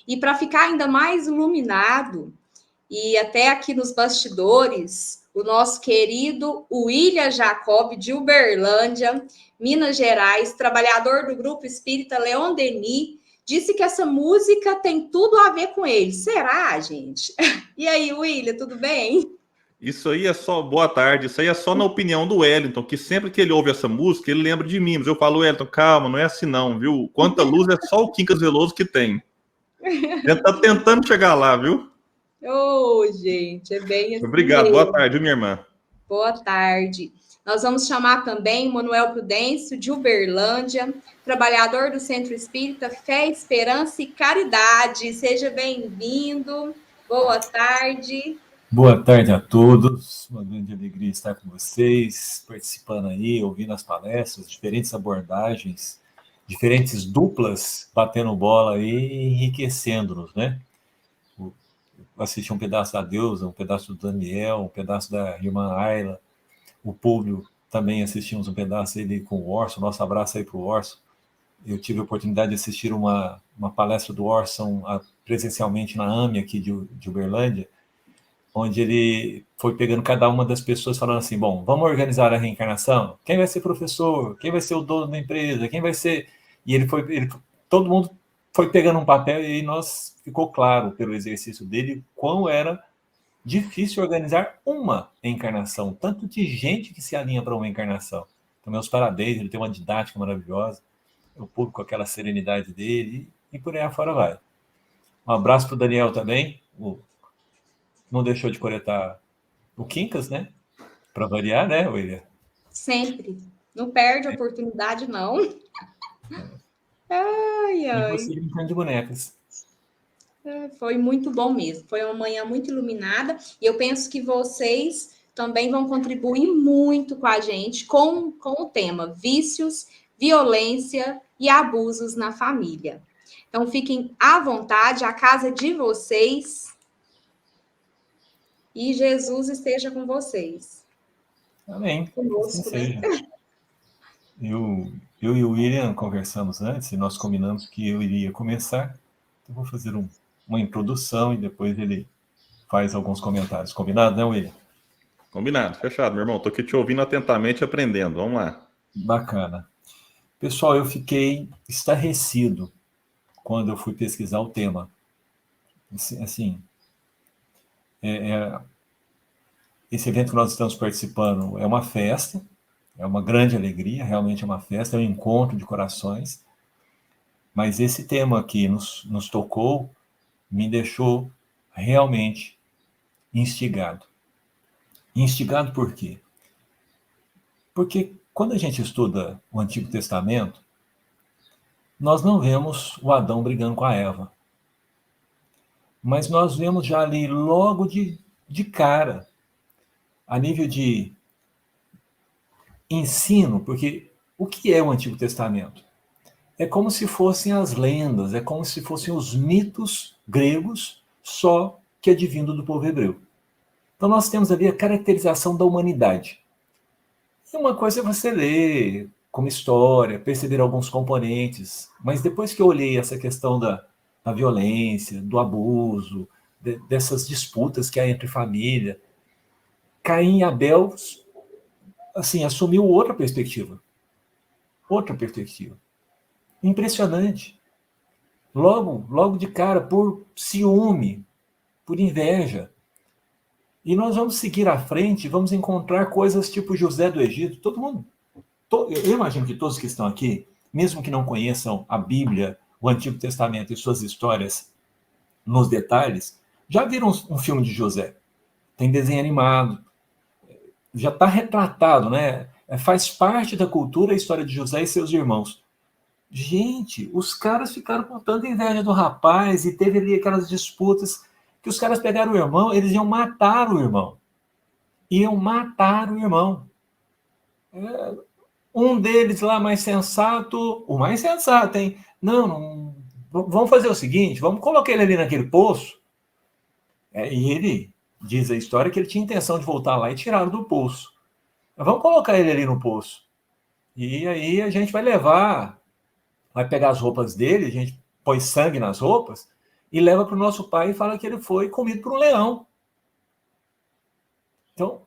E para ficar ainda mais iluminado, e até aqui nos bastidores, o nosso querido William Jacob, de Uberlândia, Minas Gerais, trabalhador do Grupo Espírita Leon Denis, disse que essa música tem tudo a ver com ele. Será, gente? E aí, William, tudo bem? Isso aí é só, boa tarde, isso aí é só na opinião do Wellington, que sempre que ele ouve essa música, ele lembra de mim, mas eu falo, Wellington, calma, não é assim não, viu? Quanta luz é só o Quincas Veloso que tem. Ele tá tentando chegar lá, viu? Ô, gente, é bem assim Obrigado, boa mesmo. tarde, minha irmã. Boa tarde. Nós vamos chamar também Manuel Prudêncio, de Uberlândia, trabalhador do Centro Espírita Fé, Esperança e Caridade. Seja bem-vindo. Boa tarde. Boa tarde a todos, uma grande alegria estar com vocês, participando aí, ouvindo as palestras, diferentes abordagens, diferentes duplas batendo bola aí e enriquecendo-nos, né? Eu assisti um pedaço da Deusa, um pedaço do Daniel, um pedaço da irmã Ayla, o público também assistimos um pedaço aí com o Orson, nosso abraço aí para o Orson. Eu tive a oportunidade de assistir uma palestra do Orson presencialmente na AME aqui de Uberlândia, onde ele foi pegando cada uma das pessoas falando assim, bom, vamos organizar a reencarnação? Quem vai ser professor? Quem vai ser o dono da empresa? Quem vai ser... E todo mundo foi pegando um papel e nós ficou claro pelo exercício dele quão era difícil organizar uma encarnação, tanto de gente que se alinha para uma encarnação. Então, meus parabéns, ele tem uma didática maravilhosa, o público com aquela serenidade dele e por aí afora vai. Um abraço para o Daniel também, não deixou de coletar o Quincas, né? Para variar, né, William? Sempre. Não perde a oportunidade, não. Ai, E ai. você brincando de bonecas. Foi muito bom mesmo. Foi uma manhã muito iluminada. E eu penso que vocês também vão contribuir muito com a gente com o tema vícios, violência e abusos na família. Então, fiquem à vontade, a casa é de vocês. E Jesus esteja com vocês. Amém. Assim Conosco, né? seja. Eu e o William conversamos antes e nós combinamos que eu iria começar. Então, vou fazer uma introdução e depois ele faz alguns comentários. Combinado, né, William? Combinado, fechado, meu irmão. Tô aqui te ouvindo atentamente e aprendendo. Vamos lá. Bacana. Pessoal, eu fiquei estarrecido quando eu fui pesquisar o tema. Assim, esse evento que nós estamos participando é uma festa, é uma grande alegria, realmente é uma festa, é um encontro de corações, mas esse tema aqui nos tocou, me deixou realmente instigado. Instigado por quê? Porque quando a gente estuda o Antigo Testamento, nós não vemos o Adão brigando com a Eva, mas nós vemos já ali logo de cara, a nível de ensino, porque o que é o Antigo Testamento? É como se fossem as lendas, é como se fossem os mitos gregos, só que advindo do povo hebreu. Então nós temos ali a caracterização da humanidade. E uma coisa é você ler como história, perceber alguns componentes, mas depois que eu olhei essa questão da violência, do abuso, dessas disputas que há entre família, Caim e Abel, assim, assumiu outra perspectiva. Outra perspectiva. Impressionante. Logo de cara, por ciúme, por inveja. E nós vamos seguir à frente, vamos encontrar coisas tipo José do Egito. Todo mundo, eu imagino que todos que estão aqui, mesmo que não conheçam a Bíblia, o Antigo Testamento e suas histórias nos detalhes, já viram um filme de José. Tem desenho animado, já está retratado, né? Faz parte da cultura a história de José e seus irmãos. Gente, os caras ficaram com tanta inveja do rapaz e teve ali aquelas disputas que os caras pegaram o irmão, eles iam matar o irmão. Iam matar o irmão. Um deles lá mais sensato, o mais sensato, hein? Não, vamos fazer o seguinte, vamos colocar ele ali naquele poço. E ele diz a história que ele tinha intenção de voltar lá e tirá-lo do poço. Mas vamos colocar ele ali no poço. E aí a gente vai pegar as roupas dele, a gente põe sangue nas roupas, e leva para o nosso pai e fala que ele foi comido por um leão. Então,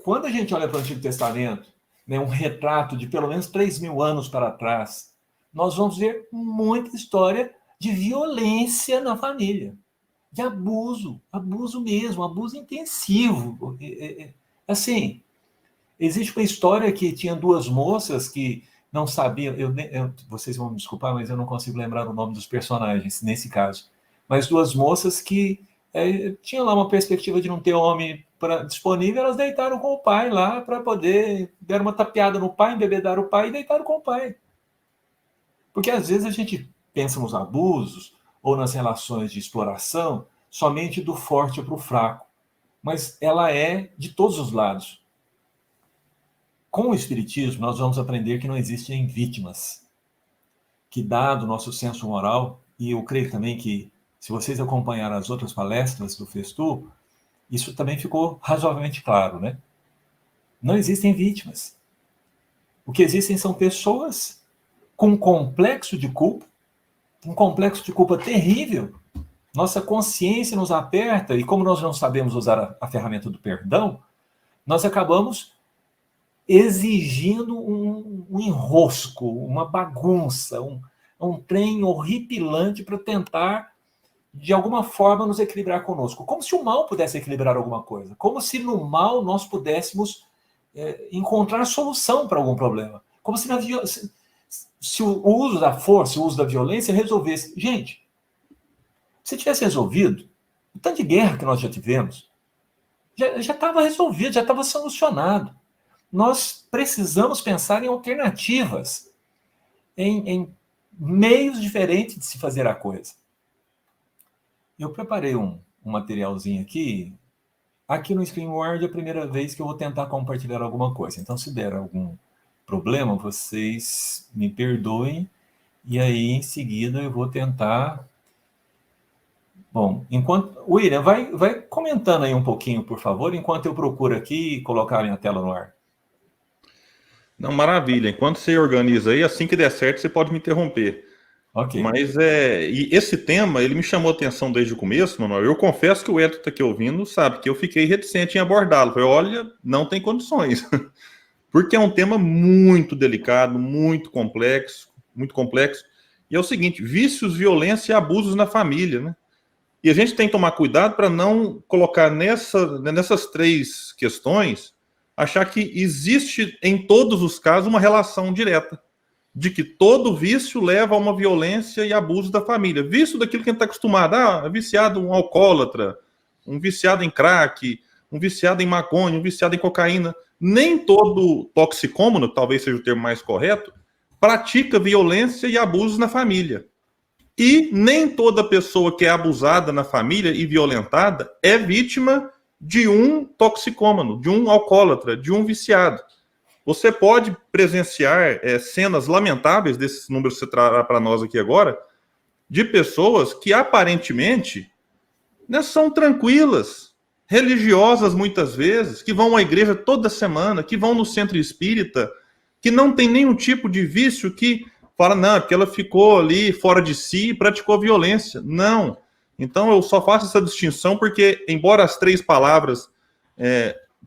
quando a gente olha para o Antigo Testamento, né, um retrato de pelo menos 3.000 anos para trás, nós vamos ver muita história de violência na família, de abuso mesmo, abuso intensivo. Assim, existe uma história que tinha duas moças que não sabiam, vocês vão me desculpar, mas eu não consigo lembrar o nome dos personagens nesse caso, mas duas moças que tinham lá uma perspectiva de não ter homem disponível, elas deitaram com o pai lá para poder, deram uma tapeada no pai, embebedaram o pai e deitaram com o pai. Porque às vezes a gente pensa nos abusos ou nas relações de exploração somente do forte para o fraco, mas ela é de todos os lados. Com o Espiritismo, nós vamos aprender que não existem vítimas, que dado o nosso senso moral, e eu creio também que, se vocês acompanharam as outras palestras do Festu, isso também ficou razoavelmente claro, né? Não existem vítimas. O que existem são pessoas com um complexo de culpa terrível. Nossa consciência nos aperta, e como nós não sabemos usar a ferramenta do perdão, nós acabamos exigindo um enrosco, uma bagunça, um trem horripilante para tentar, de alguma forma, nos equilibrar conosco. Como se o mal pudesse equilibrar alguma coisa. Como se no mal nós pudéssemos encontrar solução para algum problema. Como se o uso da força, o uso da violência resolvesse. Gente, se tivesse resolvido, o tanto de guerra que nós já tivemos, já estava resolvido, já estava solucionado. Nós precisamos pensar em alternativas, em meios diferentes de se fazer a coisa. Eu preparei um materialzinho aqui. Aqui no ScreenWord é a primeira vez que eu vou tentar compartilhar alguma coisa. Então, se der algum problema, vocês me perdoem. E aí, em seguida, eu vou tentar... Bom, William, vai comentando aí um pouquinho, por favor, enquanto eu procuro aqui e colocar a minha tela no ar. Não, maravilha. Enquanto você organiza aí, assim que der certo, você pode me interromper. Ok. Mas e esse tema, ele me chamou a atenção desde o começo, Manuel. Eu confesso que o Edson está aqui ouvindo, sabe, que eu fiquei reticente em abordá-lo. Falei, olha, não tem condições. Porque é um tema muito delicado, muito complexo. E é o seguinte, vícios, violência e abusos na família, né? E a gente tem que tomar cuidado para não colocar nessas três questões, achar que existe em todos os casos uma relação direta, de que todo vício leva a uma violência e abuso da família. Vício daquilo que a gente está acostumado, viciado um alcoólatra, um viciado em crack, um viciado em maconha, um viciado em cocaína. Nem todo toxicômano, talvez seja o termo mais correto, pratica violência e abusos na família. E nem toda pessoa que é abusada na família e violentada é vítima de um toxicômano, de um alcoólatra, de um viciado. Você pode presenciar cenas lamentáveis desses números que você trará para nós aqui agora, de pessoas que aparentemente, né, são tranquilas, religiosas muitas vezes, que vão à igreja toda semana, que vão no centro espírita, que não tem nenhum tipo de vício, que fala, não, é porque ela ficou ali fora de si e praticou violência. Não. Então, eu só faço essa distinção porque, embora as três palavras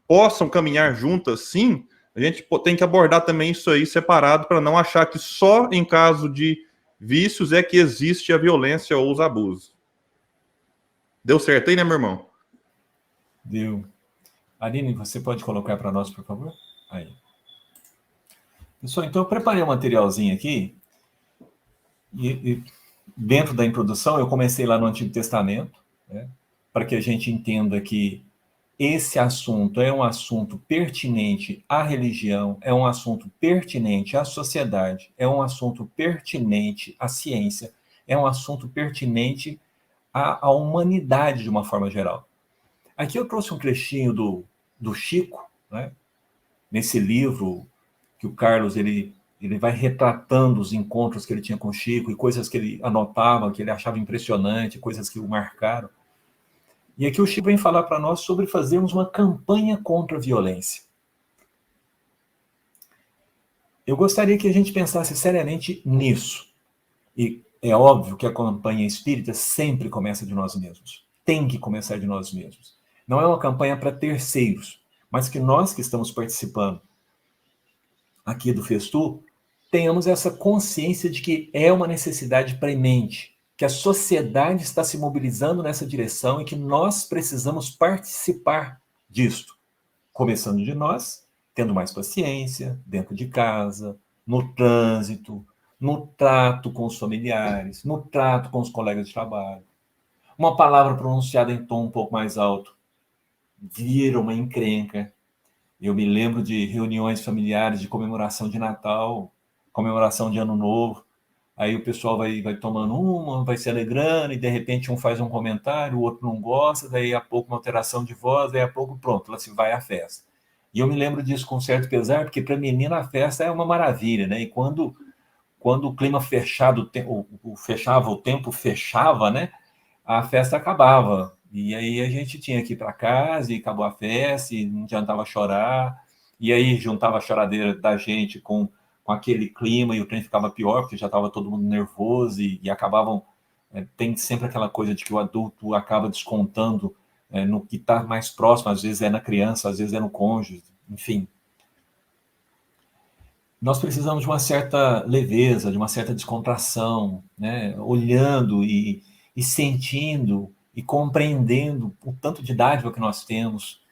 possam caminhar juntas, sim, a gente tem que abordar também isso aí separado para não achar que só em caso de vícios é que existe a violência ou os abusos. Deu certo aí, né, meu irmão? Deu. Aline, você pode colocar para nós, por favor? Aí. Pessoal, então eu preparei um materialzinho aqui e dentro da introdução eu comecei lá no Antigo Testamento, né, para que a gente entenda que esse assunto é um assunto pertinente à religião, é um assunto pertinente à sociedade, é um assunto pertinente à ciência, é um assunto pertinente à humanidade de uma forma geral. Aqui eu trouxe um trechinho do Chico, né, nesse livro que o Carlos ele vai retratando os encontros que ele tinha com o Chico e coisas que ele anotava, que ele achava impressionante, coisas que o marcaram. E aqui o Chico vem falar para nós sobre fazermos uma campanha contra a violência. Eu gostaria que a gente pensasse seriamente nisso. E É óbvio que a campanha espírita sempre começa de nós mesmos. Tem que começar de nós mesmos. Não é uma campanha para terceiros, mas que nós que estamos participando aqui do Festu tenhamos essa consciência de que é uma necessidade premente, que a sociedade está se mobilizando nessa direção e que nós precisamos participar disto. Começando de nós, tendo mais paciência, dentro de casa, no trânsito, no trato com os familiares, no trato com os colegas de trabalho. Uma palavra pronunciada em tom um pouco mais alto vira uma encrenca. Eu me lembro de reuniões familiares, de comemoração de Natal, comemoração de Ano Novo. Aí o pessoal vai tomando uma, vai se alegrando, e de repente um faz um comentário, o outro não gosta, daí a pouco uma alteração de voz, daí a pouco pronto, lá se vai à festa. E eu me lembro disso com certo pesar, porque para menina a festa é uma maravilha, né? E quando o clima fechado, o tempo fechava, né? A festa acabava. E aí a gente tinha que ir para casa e acabou a festa, e não adiantava chorar. E aí juntava a choradeira da gente com aquele clima, e o trem ficava pior, porque já estava todo mundo nervoso, e acabavam... tem sempre aquela coisa de que o adulto acaba descontando no que está mais próximo, às vezes é na criança, às vezes é no cônjuge, enfim. Nós precisamos de uma certa leveza, de uma certa descontração, né? Olhando e sentindo e compreendendo o tanto de dádiva que nós temos,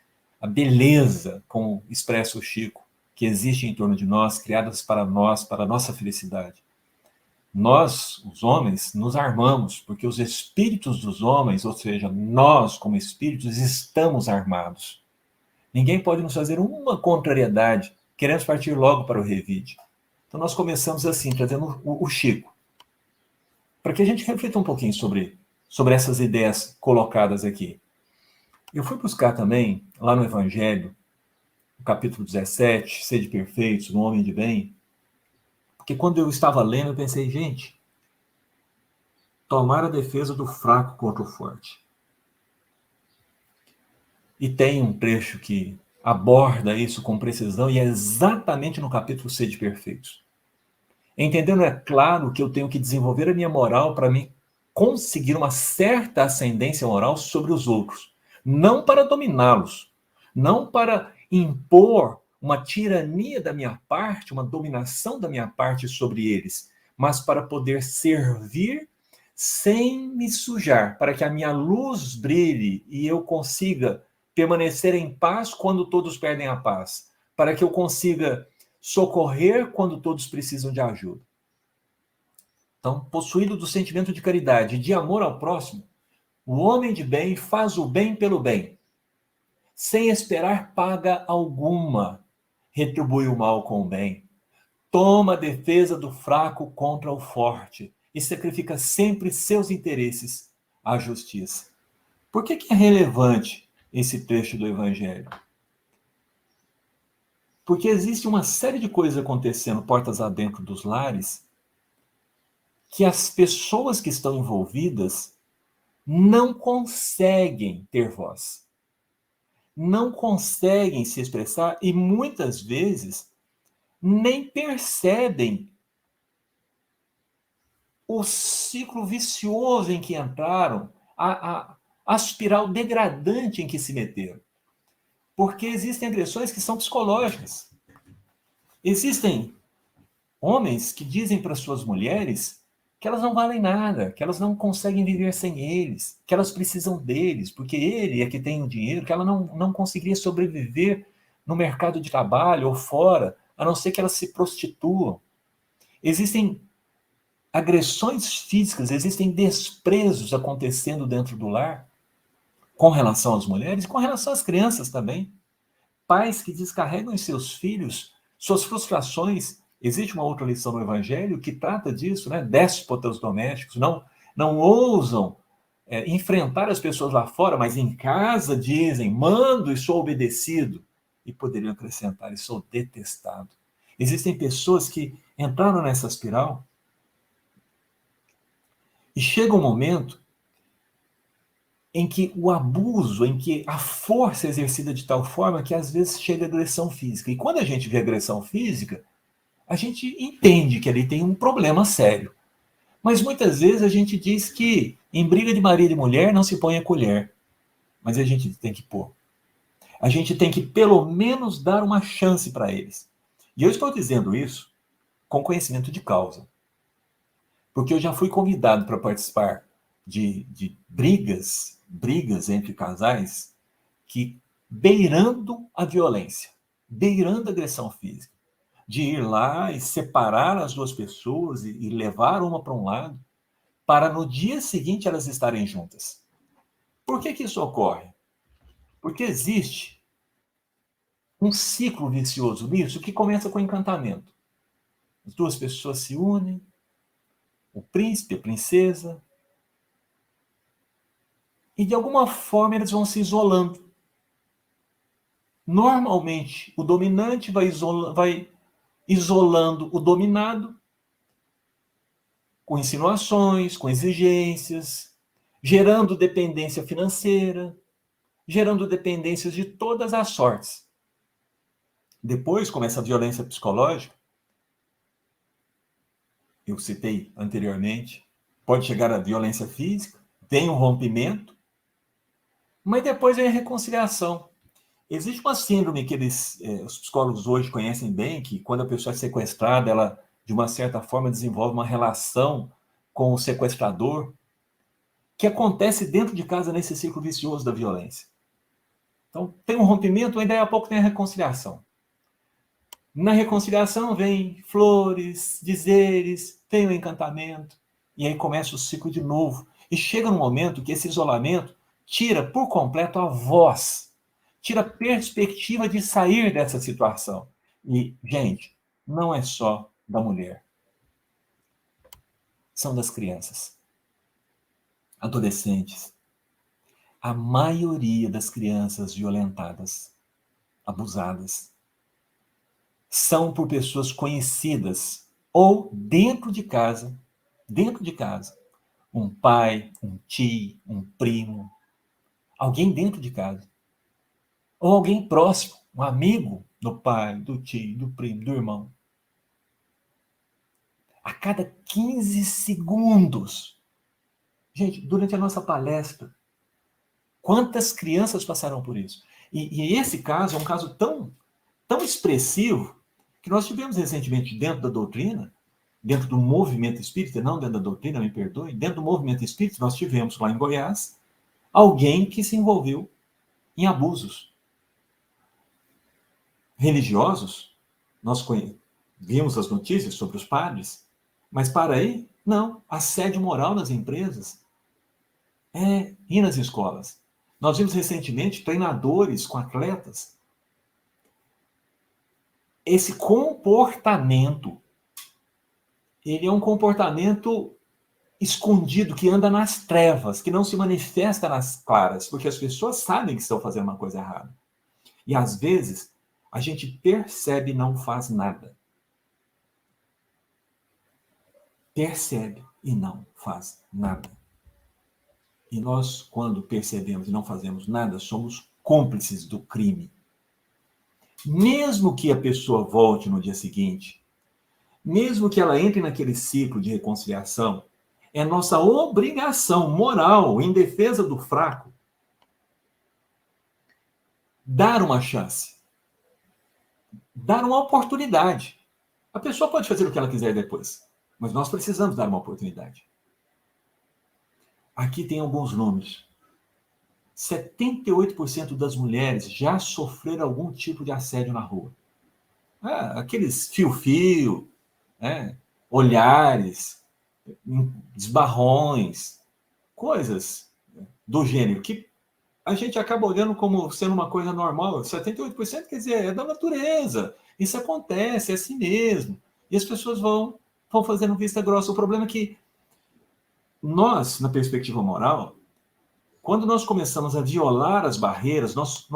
a beleza, como expressa o Chico, que existe em torno de nós, criadas para nós, para a nossa felicidade. Nós, os homens, nos armamos, porque os espíritos dos homens, ou seja, nós como espíritos, estamos armados. Ninguém pode nos fazer uma contrariedade. Queremos partir logo para o revide. Então nós começamos assim, trazendo o Chico, para que a gente reflita um pouquinho sobre essas ideias colocadas aqui. Eu fui buscar também, lá no Evangelho, no capítulo 17, Sede Perfeitos, no Homem de Bem, porque quando eu estava lendo, eu pensei, gente, tomar a defesa do fraco contra o forte. E tem um trecho que aborda isso com precisão, e é exatamente no capítulo Sede Perfeitos. Entendendo, é claro, que eu tenho que desenvolver a minha moral para me conseguir uma certa ascendência moral sobre os outros. Não para dominá-los, não para impor uma tirania da minha parte, uma dominação da minha parte sobre eles, mas para poder servir sem me sujar, para que a minha luz brilhe e eu consiga permanecer em paz quando todos perdem a paz, para que eu consiga socorrer quando todos precisam de ajuda. Então, possuído do sentimento de caridade e de amor ao próximo, o homem de bem faz o bem pelo bem, sem esperar paga alguma, retribui o mal com o bem, toma a defesa do fraco contra o forte e sacrifica sempre seus interesses à justiça. Por que é relevante esse trecho do Evangelho? Porque existe uma série de coisas acontecendo portas adentro dos lares que as pessoas que estão envolvidas não conseguem ter voz, não conseguem se expressar e muitas vezes nem percebem o ciclo vicioso em que entraram, a espiral degradante em que se meteram. Porque existem agressões que são psicológicas. Existem homens que dizem para suas mulheres que elas não valem nada, que elas não conseguem viver sem eles, que elas precisam deles, porque ele é que tem o dinheiro, que ela não conseguiria sobreviver no mercado de trabalho ou fora, a não ser que elas se prostituam. Existem agressões físicas, existem desprezos acontecendo dentro do lar, com relação às mulheres e com relação às crianças também. Pais que descarregam em seus filhos suas frustrações. Existe uma outra lição no Evangelho que trata disso, né? Déspotas domésticos não ousam enfrentar as pessoas lá fora, mas em casa dizem, mando e sou obedecido. E poderiam acrescentar, e sou detestado. Existem pessoas que entraram nessa espiral e chega um momento em que o abuso, em que a força é exercida de tal forma que às vezes chega a agressão física. E quando a gente vê agressão física, a gente entende que ali tem um problema sério. Mas muitas vezes a gente diz que em briga de marido e mulher não se põe a colher. Mas a gente tem que pôr. A gente tem que pelo menos dar uma chance para eles. E eu estou dizendo isso com conhecimento de causa. Porque eu já fui convidado para participar de brigas entre casais que beirando a violência, beirando a agressão física, de ir lá e separar as duas pessoas e levar uma para um lado, para no dia seguinte elas estarem juntas. Por que isso ocorre? Porque existe um ciclo vicioso nisso que começa com encantamento. As duas pessoas se unem, o príncipe, a princesa, e de alguma forma eles vão se isolando. Normalmente, o dominante vai isolando o dominado com insinuações, com exigências, gerando dependência financeira, gerando dependências de todas as sortes. Depois começa a violência psicológica, eu citei anteriormente, pode chegar à violência física, tem um rompimento, mas depois vem a reconciliação. Existe uma síndrome que os psicólogos hoje conhecem bem, que quando a pessoa é sequestrada, ela, de uma certa forma, desenvolve uma relação com o sequestrador, que acontece dentro de casa nesse ciclo vicioso da violência. Então, tem um rompimento, e daí a pouco tem a reconciliação. Na reconciliação vem flores, dizeres, tem o encantamento, e aí começa o ciclo de novo. E chega num momento que esse isolamento tira por completo a voz, tira a perspectiva de sair dessa situação. E, gente, não é só da mulher. São das crianças, adolescentes. A maioria das crianças violentadas, abusadas, são por pessoas conhecidas ou dentro de casa, um pai, um tio, um primo, alguém dentro de casa. Ou alguém próximo, um amigo do pai, do tio, do primo, do irmão. A cada 15 segundos. Gente, durante a nossa palestra, quantas crianças passaram por isso? E esse caso é um caso tão expressivo que nós tivemos recentemente dentro da doutrina, dentro do movimento espírita, não dentro da doutrina, me perdoe, dentro do movimento espírita, nós tivemos lá em Goiás alguém que se envolveu em abusos religiosos. Nós vimos as notícias sobre os padres, mas para aí, não. Assédio moral nas empresas e nas escolas. Nós vimos recentemente treinadores com atletas. Esse comportamento, ele é um comportamento escondido, que anda nas trevas, que não se manifesta nas claras, porque as pessoas sabem que estão fazendo uma coisa errada. E às vezes, a gente percebe e não faz nada. Percebe e não faz nada. E nós, quando percebemos e não fazemos nada, somos cúmplices do crime. Mesmo que a pessoa volte no dia seguinte, mesmo que ela entre naquele ciclo de reconciliação, é nossa obrigação moral, em defesa do fraco, dar uma chance, dar uma oportunidade. A pessoa pode fazer o que ela quiser depois, mas nós precisamos dar uma oportunidade. Aqui tem alguns números. 78% das mulheres já sofreram algum tipo de assédio na rua. Aqueles fio-fio, olhares, esbarrões, coisas do gênero, que a gente acaba olhando como sendo uma coisa normal. 78% quer dizer, é da natureza. Isso acontece, é assim mesmo. E as pessoas vão fazendo vista grossa. O problema é que nós, na perspectiva moral, quando nós começamos a violar as barreiras, nós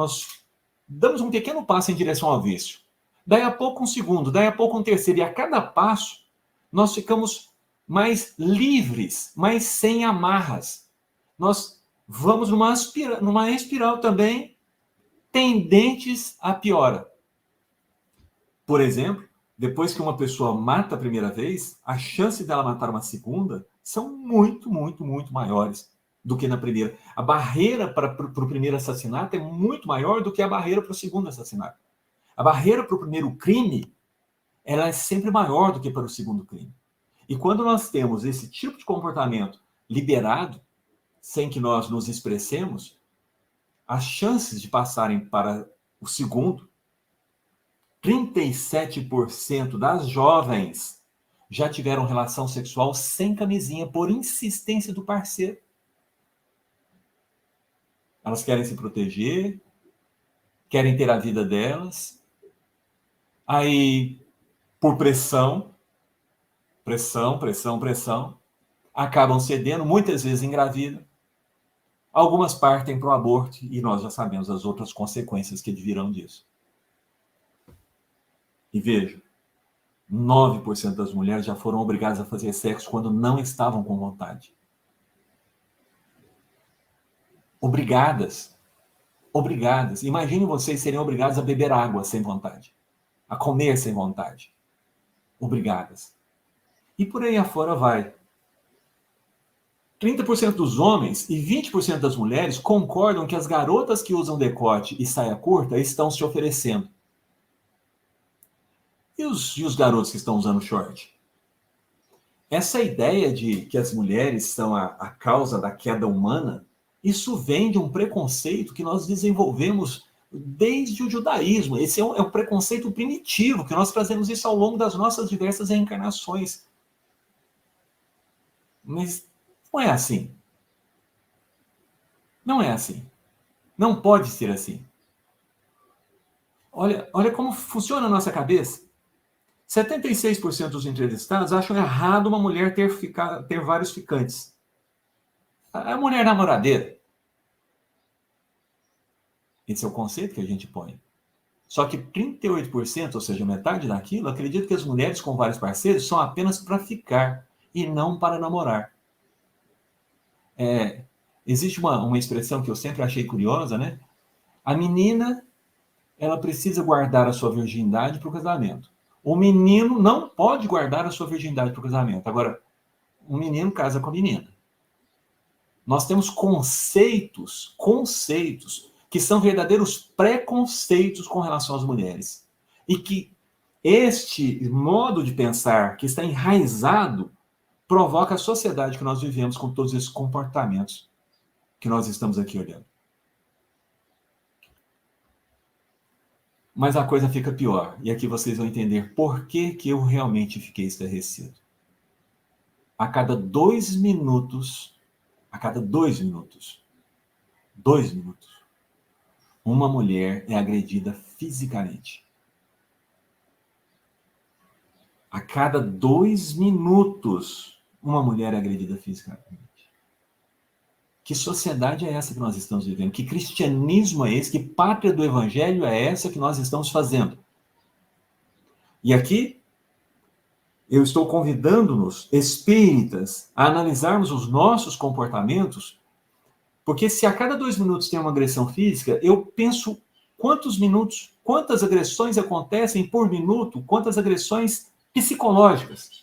damos um pequeno passo em direção ao vício. Daí a pouco um segundo, daí a pouco um terceiro. E a cada passo, nós ficamos mais livres, mais sem amarras. Nós vamos numa espiral também tendentes à piora. Por exemplo, depois que uma pessoa mata a primeira vez, a chance dela matar uma segunda são muito, muito, muito maiores do que na primeira. A barreira para o primeiro assassinato é muito maior do que a barreira para o segundo assassinato. A barreira para o primeiro crime, ela é sempre maior do que para o segundo crime. E quando nós temos esse tipo de comportamento liberado, sem que nós nos expressemos, as chances de passarem para o segundo, 37% das jovens já tiveram relação sexual sem camisinha por insistência do parceiro. Elas querem se proteger, querem ter a vida delas. Aí, por pressão, acabam cedendo, muitas vezes engravidam. Algumas partem para o aborto e nós já sabemos as outras consequências que virão disso. E veja, 9% das mulheres já foram obrigadas a fazer sexo quando não estavam com vontade. Obrigadas. Imaginem vocês serem obrigadas a beber água sem vontade, a comer sem vontade. Obrigadas. E por aí afora vai. 30% dos homens e 20% das mulheres concordam que as garotas que usam decote e saia curta estão se oferecendo. E os garotos que estão usando short? Essa ideia de que as mulheres são a causa da queda humana, isso vem de um preconceito que nós desenvolvemos desde o judaísmo. Esse é um preconceito primitivo, que nós trazemos isso ao longo das nossas diversas reencarnações. Mas não é assim. Não é assim. Não pode ser assim. Olha como funciona a nossa cabeça. 76% dos entrevistados acham errado uma mulher ter vários ficantes. A mulher namoradeira. Esse é o conceito que a gente põe. Só que 38%, ou seja, metade daquilo, acredita que as mulheres com vários parceiros são apenas para ficar e não para namorar. Existe uma expressão que eu sempre achei curiosa, né? A menina, ela precisa guardar a sua virgindade para o casamento. O menino não pode guardar a sua virgindade para o casamento. Agora, um menino casa com a menina. Nós temos conceitos que são verdadeiros preconceitos com relação às mulheres. E que este modo de pensar que está enraizado provoca a sociedade que nós vivemos com todos esses comportamentos que nós estamos aqui olhando. Mas a coisa fica pior. E aqui vocês vão entender por que eu realmente fiquei estarrecido. A cada 2 minutos, uma mulher é agredida fisicamente. A cada 2 minutos, uma mulher é agredida fisicamente. Que sociedade é essa que nós estamos vivendo? Que cristianismo é esse? Que pátria do evangelho é essa que nós estamos fazendo? E aqui, eu estou convidando-nos, espíritas, a analisarmos os nossos comportamentos, porque se a cada 2 minutos tem uma agressão física, eu penso quantos minutos, quantas agressões acontecem por minuto, quantas agressões psicológicas.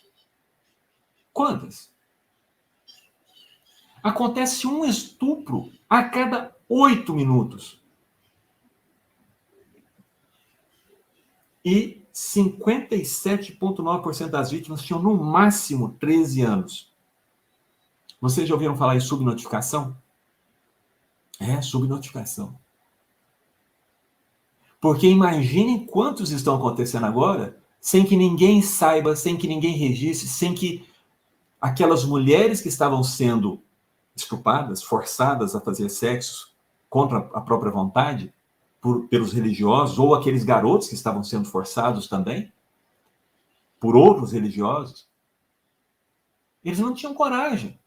Quantas? Acontece um estupro a cada 8 minutos. E 57,9% das vítimas tinham no máximo 13 anos. Vocês já ouviram falar em subnotificação? Subnotificação. Porque imaginem quantos estão acontecendo agora, sem que ninguém saiba, sem que ninguém registre, sem que aquelas mulheres que estavam sendo estupradas, forçadas a fazer sexo contra a própria vontade, pelos religiosos, ou aqueles garotos que estavam sendo forçados também, por outros religiosos, eles não tinham coragem.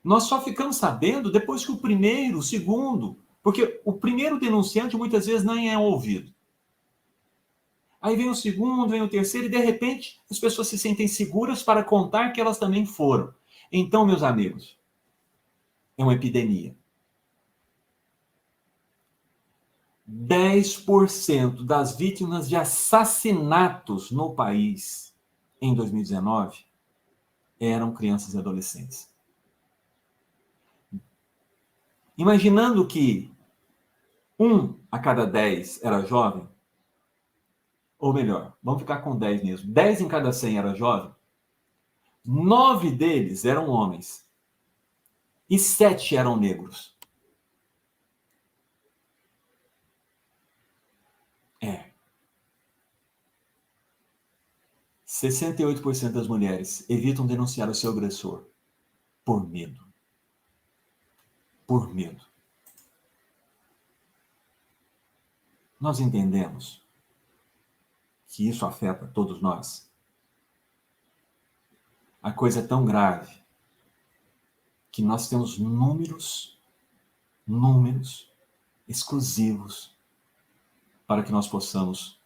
Nós só ficamos sabendo depois que o primeiro, o segundo, porque o primeiro denunciante muitas vezes nem é ouvido. Aí vem o segundo, vem o terceiro, e de repente as pessoas se sentem seguras para contar que elas também foram. Então, meus amigos, é uma epidemia. 10% das vítimas de assassinatos no país em 2019 eram crianças e adolescentes. Imaginando que 1 a cada 10 era jovem, ou melhor, vamos ficar com 10 mesmo, 10 em cada 100 era jovem, 9 deles eram homens e 7 eram negros. 68% das mulheres evitam denunciar o seu agressor por medo. Por medo. Nós entendemos que isso afeta todos nós. A coisa é tão grave que nós temos números exclusivos para que nós possamos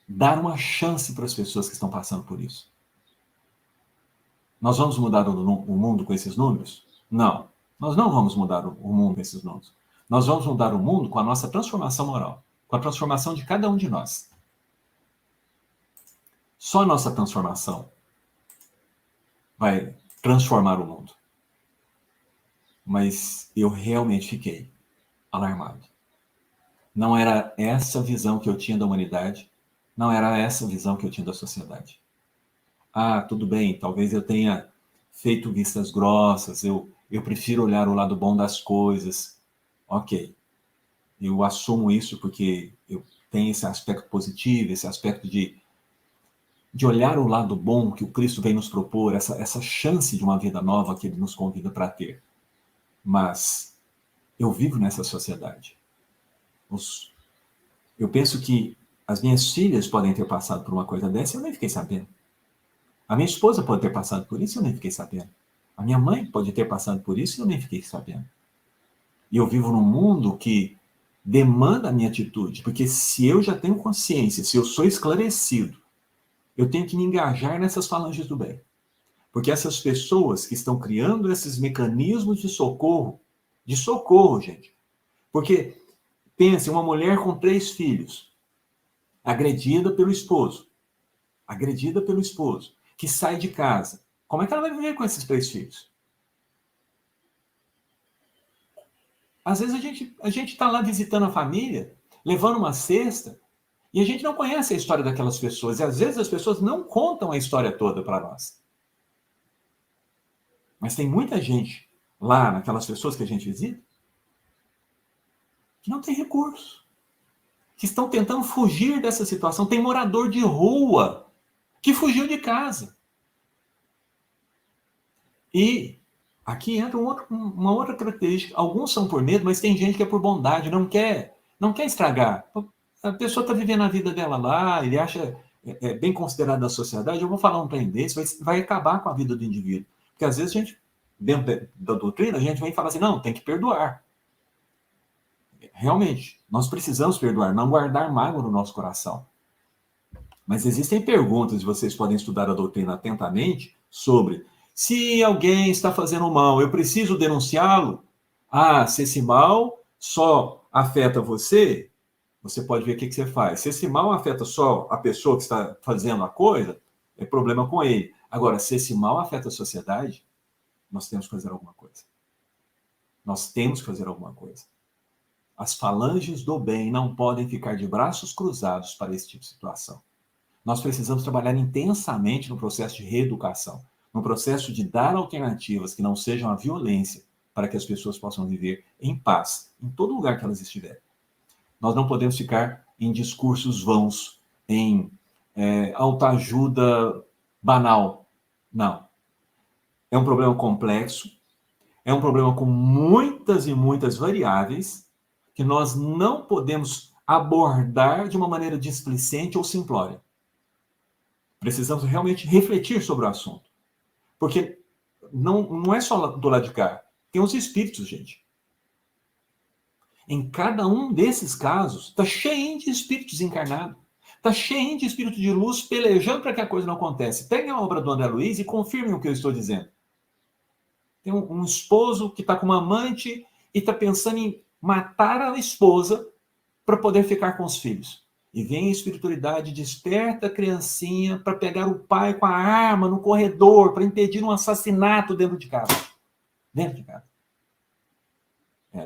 dar uma chance para as pessoas que estão passando por isso. Nós vamos mudar o mundo com esses números? Não. Nós não vamos mudar o mundo com esses números. Nós vamos mudar o mundo com a nossa transformação moral, com a transformação de cada um de nós. Só a nossa transformação vai transformar o mundo. Mas eu realmente fiquei alarmado. Não era essa visão que eu tinha da humanidade, não era essa visão que eu tinha da sociedade. Ah, tudo bem, talvez eu tenha feito vistas grossas, eu prefiro olhar o lado bom das coisas. Ok, eu assumo isso porque eu tenho esse aspecto positivo, esse aspecto de olhar o lado bom que o Cristo vem nos propor, essa chance de uma vida nova que Ele nos convida para ter. Mas eu vivo nessa sociedade. Eu penso que as minhas filhas podem ter passado por uma coisa dessa e eu nem fiquei sabendo. A minha esposa pode ter passado por isso e eu nem fiquei sabendo. A minha mãe pode ter passado por isso e eu nem fiquei sabendo. E eu vivo num mundo que demanda a minha atitude, porque se eu já tenho consciência, se eu sou esclarecido, eu tenho que me engajar nessas falanges do bem. Porque essas pessoas que estão criando esses mecanismos de socorro, gente. Porque, pense, uma mulher com 3 filhos, agredida pelo esposo, que sai de casa. Como é que ela vai viver com esses 3 filhos? Às vezes a gente está lá visitando a família, levando uma cesta, e a gente não conhece a história daquelas pessoas. E às vezes as pessoas não contam a história toda para nós. Mas tem muita gente lá, naquelas pessoas que a gente visita, que não tem recurso, que estão tentando fugir dessa situação. Tem morador de rua que fugiu de casa. E aqui entra uma outra característica. Alguns são por medo, mas tem gente que é por bondade, não quer estragar. A pessoa está vivendo a vida dela lá, ele acha bem considerado da sociedade, eu vou falar um trem desse, vai acabar com a vida do indivíduo. Porque às vezes a gente, dentro da doutrina, a gente vem falar assim, não, tem que perdoar. Realmente, nós precisamos perdoar, não guardar mágoa no nosso coração. Mas existem perguntas, e vocês podem estudar a doutrina atentamente, sobre se alguém está fazendo mal, eu preciso denunciá-lo? Ah, se esse mal só afeta você, você pode ver o que você faz. Se esse mal afeta só a pessoa que está fazendo a coisa, é problema com ele. Agora, se esse mal afeta a sociedade, nós temos que fazer alguma coisa. Nós temos que fazer alguma coisa. As falanges do bem não podem ficar de braços cruzados para esse tipo de situação. Nós precisamos trabalhar intensamente no processo de reeducação, no processo de dar alternativas que não sejam a violência, para que as pessoas possam viver em paz, em todo lugar que elas estiverem. Nós não podemos ficar em discursos vãos, em autoajuda banal. Não. É um problema complexo, é um problema com muitas e muitas variáveis, que nós não podemos abordar de uma maneira displicente ou simplória. Precisamos realmente refletir sobre o assunto. Porque não é só do lado de cá. Tem os espíritos, gente. Em cada um desses casos, está cheio de espíritos encarnados. Está cheio de espírito de luz pelejando para que a coisa não aconteça. Peguem a obra do André Luiz e confirmem o que eu estou dizendo. Tem um esposo que está com uma amante e está pensando em matar a esposa para poder ficar com os filhos. E vem a espiritualidade, desperta a criancinha para pegar o pai com a arma no corredor, para impedir um assassinato dentro de casa. Dentro de casa.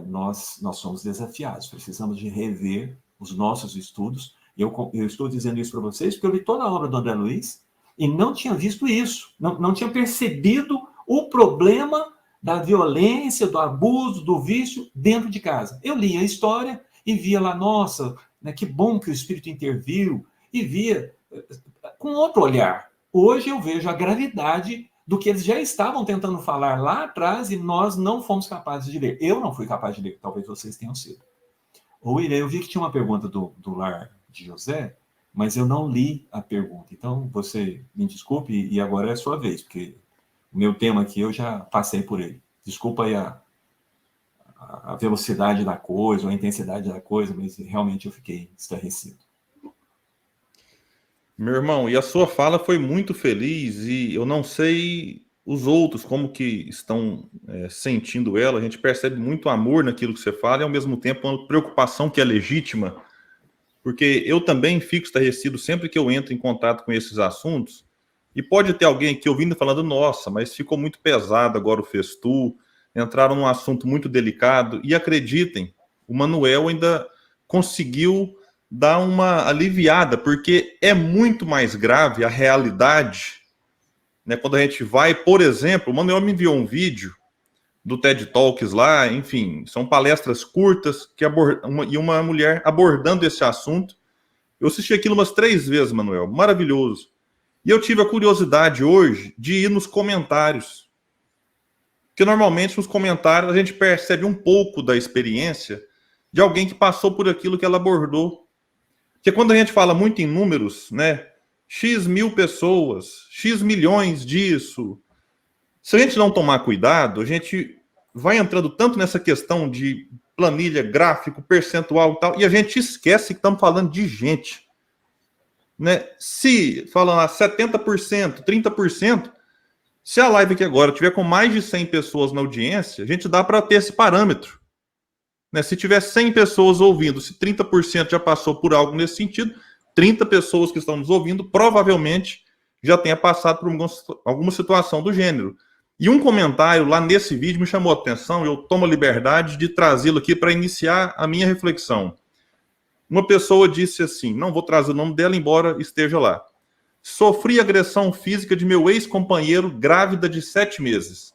Nós somos desafiados, precisamos de rever os nossos estudos. Eu estou dizendo isso para vocês porque eu li toda a obra do André Luiz e não tinha visto isso, não tinha percebido o problema da violência, do abuso, do vício dentro de casa. Eu li a história e via lá, nossa, né, que bom que o Espírito interviu, e via com outro olhar. Hoje eu vejo a gravidade do que eles já estavam tentando falar lá atrás e nós não fomos capazes de ler. Eu não fui capaz de ler, talvez vocês tenham sido. Ou Irê, eu vi que tinha uma pergunta do lar de José, mas eu não li a pergunta. Então, você me desculpe e agora é a sua vez, porque o meu tema aqui eu já passei por ele. Desculpa aí a velocidade da coisa, ou a intensidade da coisa, mas realmente eu fiquei estarrecido. Meu irmão, e a sua fala foi muito feliz, e eu não sei os outros como que estão sentindo ela. A gente percebe muito amor naquilo que você fala e ao mesmo tempo uma preocupação que é legítima, porque eu também fico estarrecido sempre que eu entro em contato com esses assuntos, e pode ter alguém aqui ouvindo falando, nossa, mas ficou muito pesado agora o Festu, entraram num assunto muito delicado, e acreditem, o Manuel ainda conseguiu dar uma aliviada, porque é muito mais grave a realidade, né? Quando a gente vai, por exemplo, o Manuel me enviou um vídeo do TED Talks lá, enfim, são palestras curtas e uma mulher abordando esse assunto. Eu assisti aquilo umas 3 vezes, Manuel, maravilhoso. E eu tive a curiosidade hoje de ir nos comentários, porque normalmente nos comentários a gente percebe um pouco da experiência de alguém que passou por aquilo que ela abordou. Porque quando a gente fala muito em números, né, X mil pessoas, X milhões disso, se a gente não tomar cuidado, a gente vai entrando tanto nessa questão de planilha, gráfico, percentual e tal, e a gente esquece que estamos falando de gente. Né? Se falar 70%, 30%, se a live aqui agora tiver com mais de 100 pessoas na audiência, a gente dá para ter esse parâmetro. Né? Se tiver 100 pessoas ouvindo, se 30% já passou por algo nesse sentido, 30 pessoas que estão nos ouvindo provavelmente já tenha passado por alguma situação do gênero. E um comentário lá nesse vídeo me chamou a atenção, eu tomo a liberdade de trazê-lo aqui para iniciar a minha reflexão. Uma pessoa disse assim, não vou trazer o nome dela, embora esteja lá. Sofri agressão física de meu ex-companheiro grávida de 7 meses.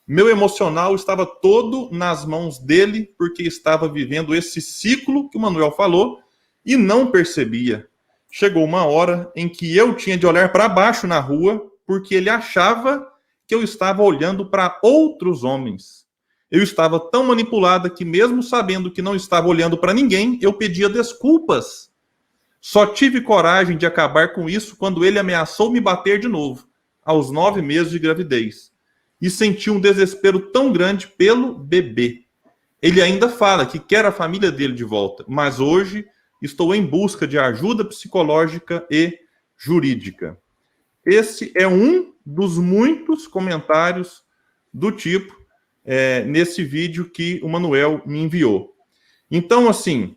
Meu emocional estava todo nas mãos dele, porque estava vivendo esse ciclo que o Manuel falou e não percebia. Chegou uma hora em que eu tinha de olhar para baixo na rua, porque ele achava que eu estava olhando para outros homens. Eu estava tão manipulada que, mesmo sabendo que não estava olhando para ninguém, eu pedia desculpas. Só tive coragem de acabar com isso quando ele ameaçou me bater de novo, aos 9 meses de gravidez. E senti um desespero tão grande pelo bebê. Ele ainda fala que quer a família dele de volta, mas hoje estou em busca de ajuda psicológica e jurídica. Esse é um dos muitos comentários do tipo nesse vídeo que o Manuel me enviou. Então, assim,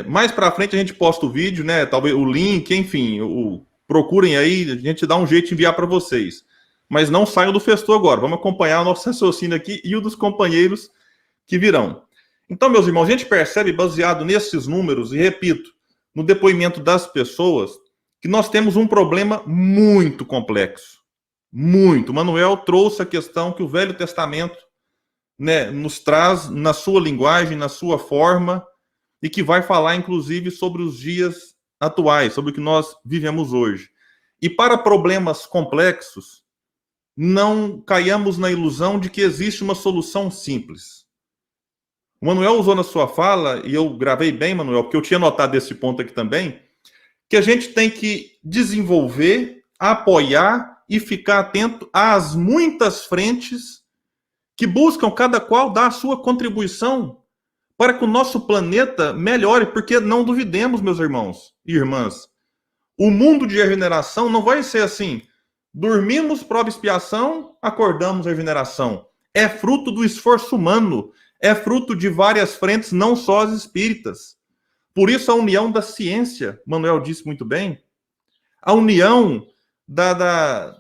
mais para frente a gente posta o vídeo, né? Talvez o link, enfim, procurem aí, a gente dá um jeito de enviar para vocês. Mas não saiam do Festu agora, vamos acompanhar o nosso raciocínio aqui e o dos companheiros que virão. Então, meus irmãos, a gente percebe, baseado nesses números, e repito, no depoimento das pessoas, que nós temos um problema muito complexo. Muito. Manuel trouxe a questão que o Velho Testamento, né, nos traz na sua linguagem, na sua forma, e que vai falar, inclusive, sobre os dias atuais, sobre o que nós vivemos hoje. E para problemas complexos, não caiamos na ilusão de que existe uma solução simples. O Manuel usou na sua fala, e eu gravei bem, Manuel, porque eu tinha notado esse ponto aqui também, que a gente tem que desenvolver, apoiar e ficar atento às muitas frentes que buscam cada qual dar a sua contribuição para que o nosso planeta melhore, porque não duvidemos, meus irmãos e irmãs, o mundo de regeneração não vai ser assim, dormimos, prova e expiação, acordamos regeneração. É fruto do esforço humano, é fruto de várias frentes, não só as espíritas. Por isso a união da ciência, Manuel disse muito bem, a união da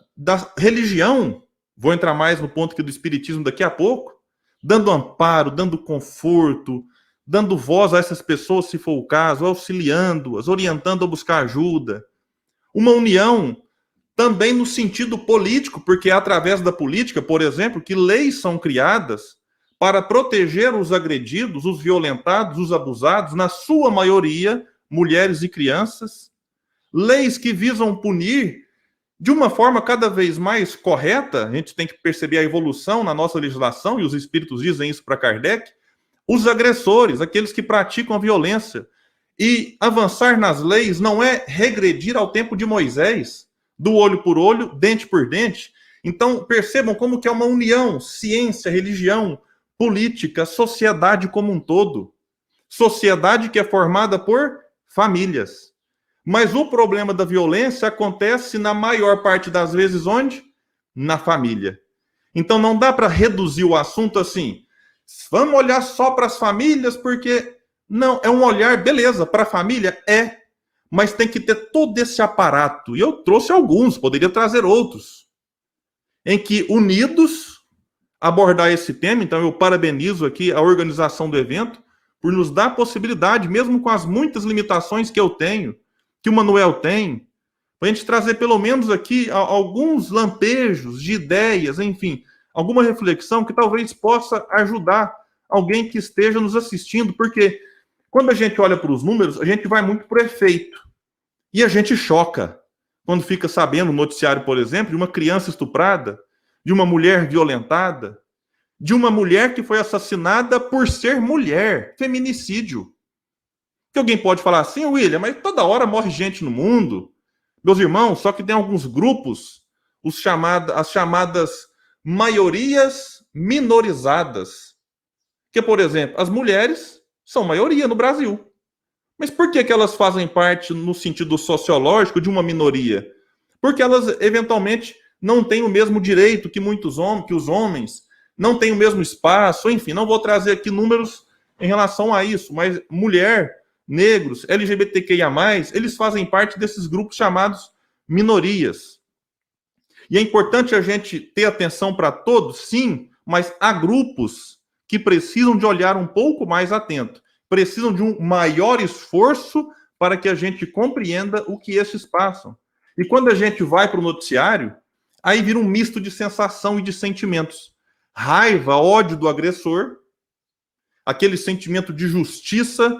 religião, vou entrar mais no ponto aqui do espiritismo daqui a pouco, dando amparo, dando conforto, dando voz a essas pessoas, se for o caso, auxiliando-as, orientando a buscar ajuda. Uma união também no sentido político, porque é através da política, por exemplo, que leis são criadas para proteger os agredidos, os violentados, os abusados, na sua maioria, mulheres e crianças. Leis que visam punir de uma forma cada vez mais correta, a gente tem que perceber a evolução na nossa legislação, e os espíritos dizem isso para Kardec, os agressores, aqueles que praticam a violência. E avançar nas leis não é regredir ao tempo de Moisés, do olho por olho, dente por dente. Então, percebam como que é uma união, ciência, religião, política, sociedade como um todo. Sociedade que é formada por famílias. Mas o problema da violência acontece na maior parte das vezes onde? Na família. Então não dá para reduzir o assunto assim, vamos olhar só para as famílias, porque não, é um olhar, beleza, para a família mas tem que ter todo esse aparato. E eu trouxe alguns, poderia trazer outros, em que unidos abordar esse tema. Então eu parabenizo aqui a organização do evento por nos dar a possibilidade, mesmo com as muitas limitações que eu tenho, que o Manuel tem, para a gente trazer pelo menos aqui alguns lampejos de ideias, enfim, alguma reflexão que talvez possa ajudar alguém que esteja nos assistindo, porque quando a gente olha para os números, a gente vai muito por efeito, e a gente choca quando fica sabendo no noticiário, por exemplo, de uma criança estuprada, de uma mulher violentada, de uma mulher que foi assassinada por ser mulher, feminicídio. Que alguém pode falar assim, William, mas toda hora morre gente no mundo. Meus irmãos, só que tem alguns grupos, as chamadas maiorias minorizadas. Que, por exemplo, as mulheres são maioria no Brasil. Mas por que elas fazem parte, no sentido sociológico, de uma minoria? Porque elas, eventualmente, não têm o mesmo direito que que os homens, não têm o mesmo espaço, enfim, não vou trazer aqui números em relação a isso, mas mulher, negros, LGBTQIA+, eles fazem parte desses grupos chamados minorias. E é importante a gente ter atenção para todos, sim, mas há grupos que precisam de olhar um pouco mais atento, precisam de um maior esforço para que a gente compreenda o que esses passam. E quando a gente vai para o noticiário, aí vira um misto de sensação e de sentimentos. Raiva, ódio do agressor, aquele sentimento de justiça,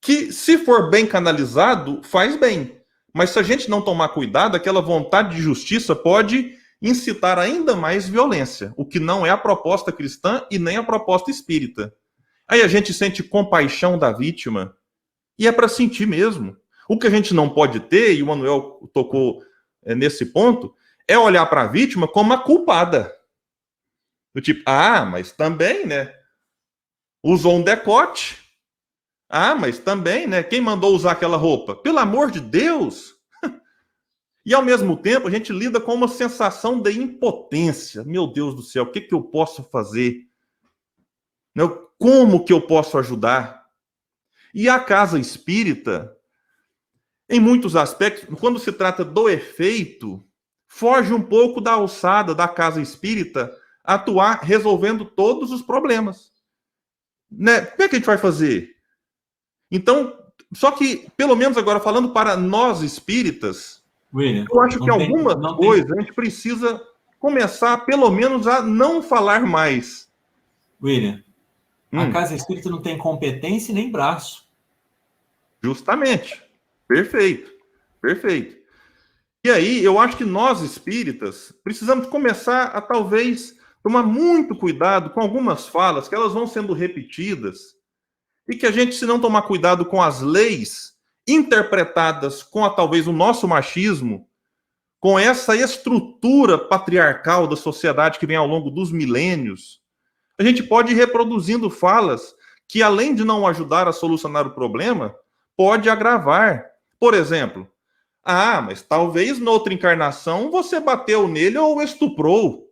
que, se for bem canalizado, faz bem. Mas se a gente não tomar cuidado, aquela vontade de justiça pode incitar ainda mais violência, o que não é a proposta cristã e nem a proposta espírita. Aí a gente sente compaixão da vítima, e é para sentir mesmo. O que a gente não pode ter, e o Manuel tocou nesse ponto, é olhar para a vítima como a culpada. Do tipo, mas também, né? Usou um decote. Mas também, né? Quem mandou usar aquela roupa? Pelo amor de Deus! E, ao mesmo tempo, a gente lida com uma sensação de impotência. Meu Deus do céu, o que eu posso fazer? Como que eu posso ajudar? E a casa espírita, em muitos aspectos, quando se trata do efeito, foge um pouco da alçada da casa espírita atuar resolvendo todos os problemas. Né? Como é que a gente vai fazer? Então, só que, pelo menos agora, falando para nós espíritas, William, eu acho que alguma coisa a gente precisa começar, pelo menos, a não falar mais. William, a casa espírita não tem competência nem braço. Justamente. Perfeito. Perfeito. E aí, eu acho que nós espíritas precisamos começar a, talvez, tomar muito cuidado com algumas falas, que elas vão sendo repetidas, e que a gente, se não tomar cuidado com as leis interpretadas com talvez o nosso machismo, com essa estrutura patriarcal da sociedade que vem ao longo dos milênios, a gente pode ir reproduzindo falas que, além de não ajudar a solucionar o problema, pode agravar. Por exemplo, mas talvez noutra encarnação você bateu nele ou estuprou.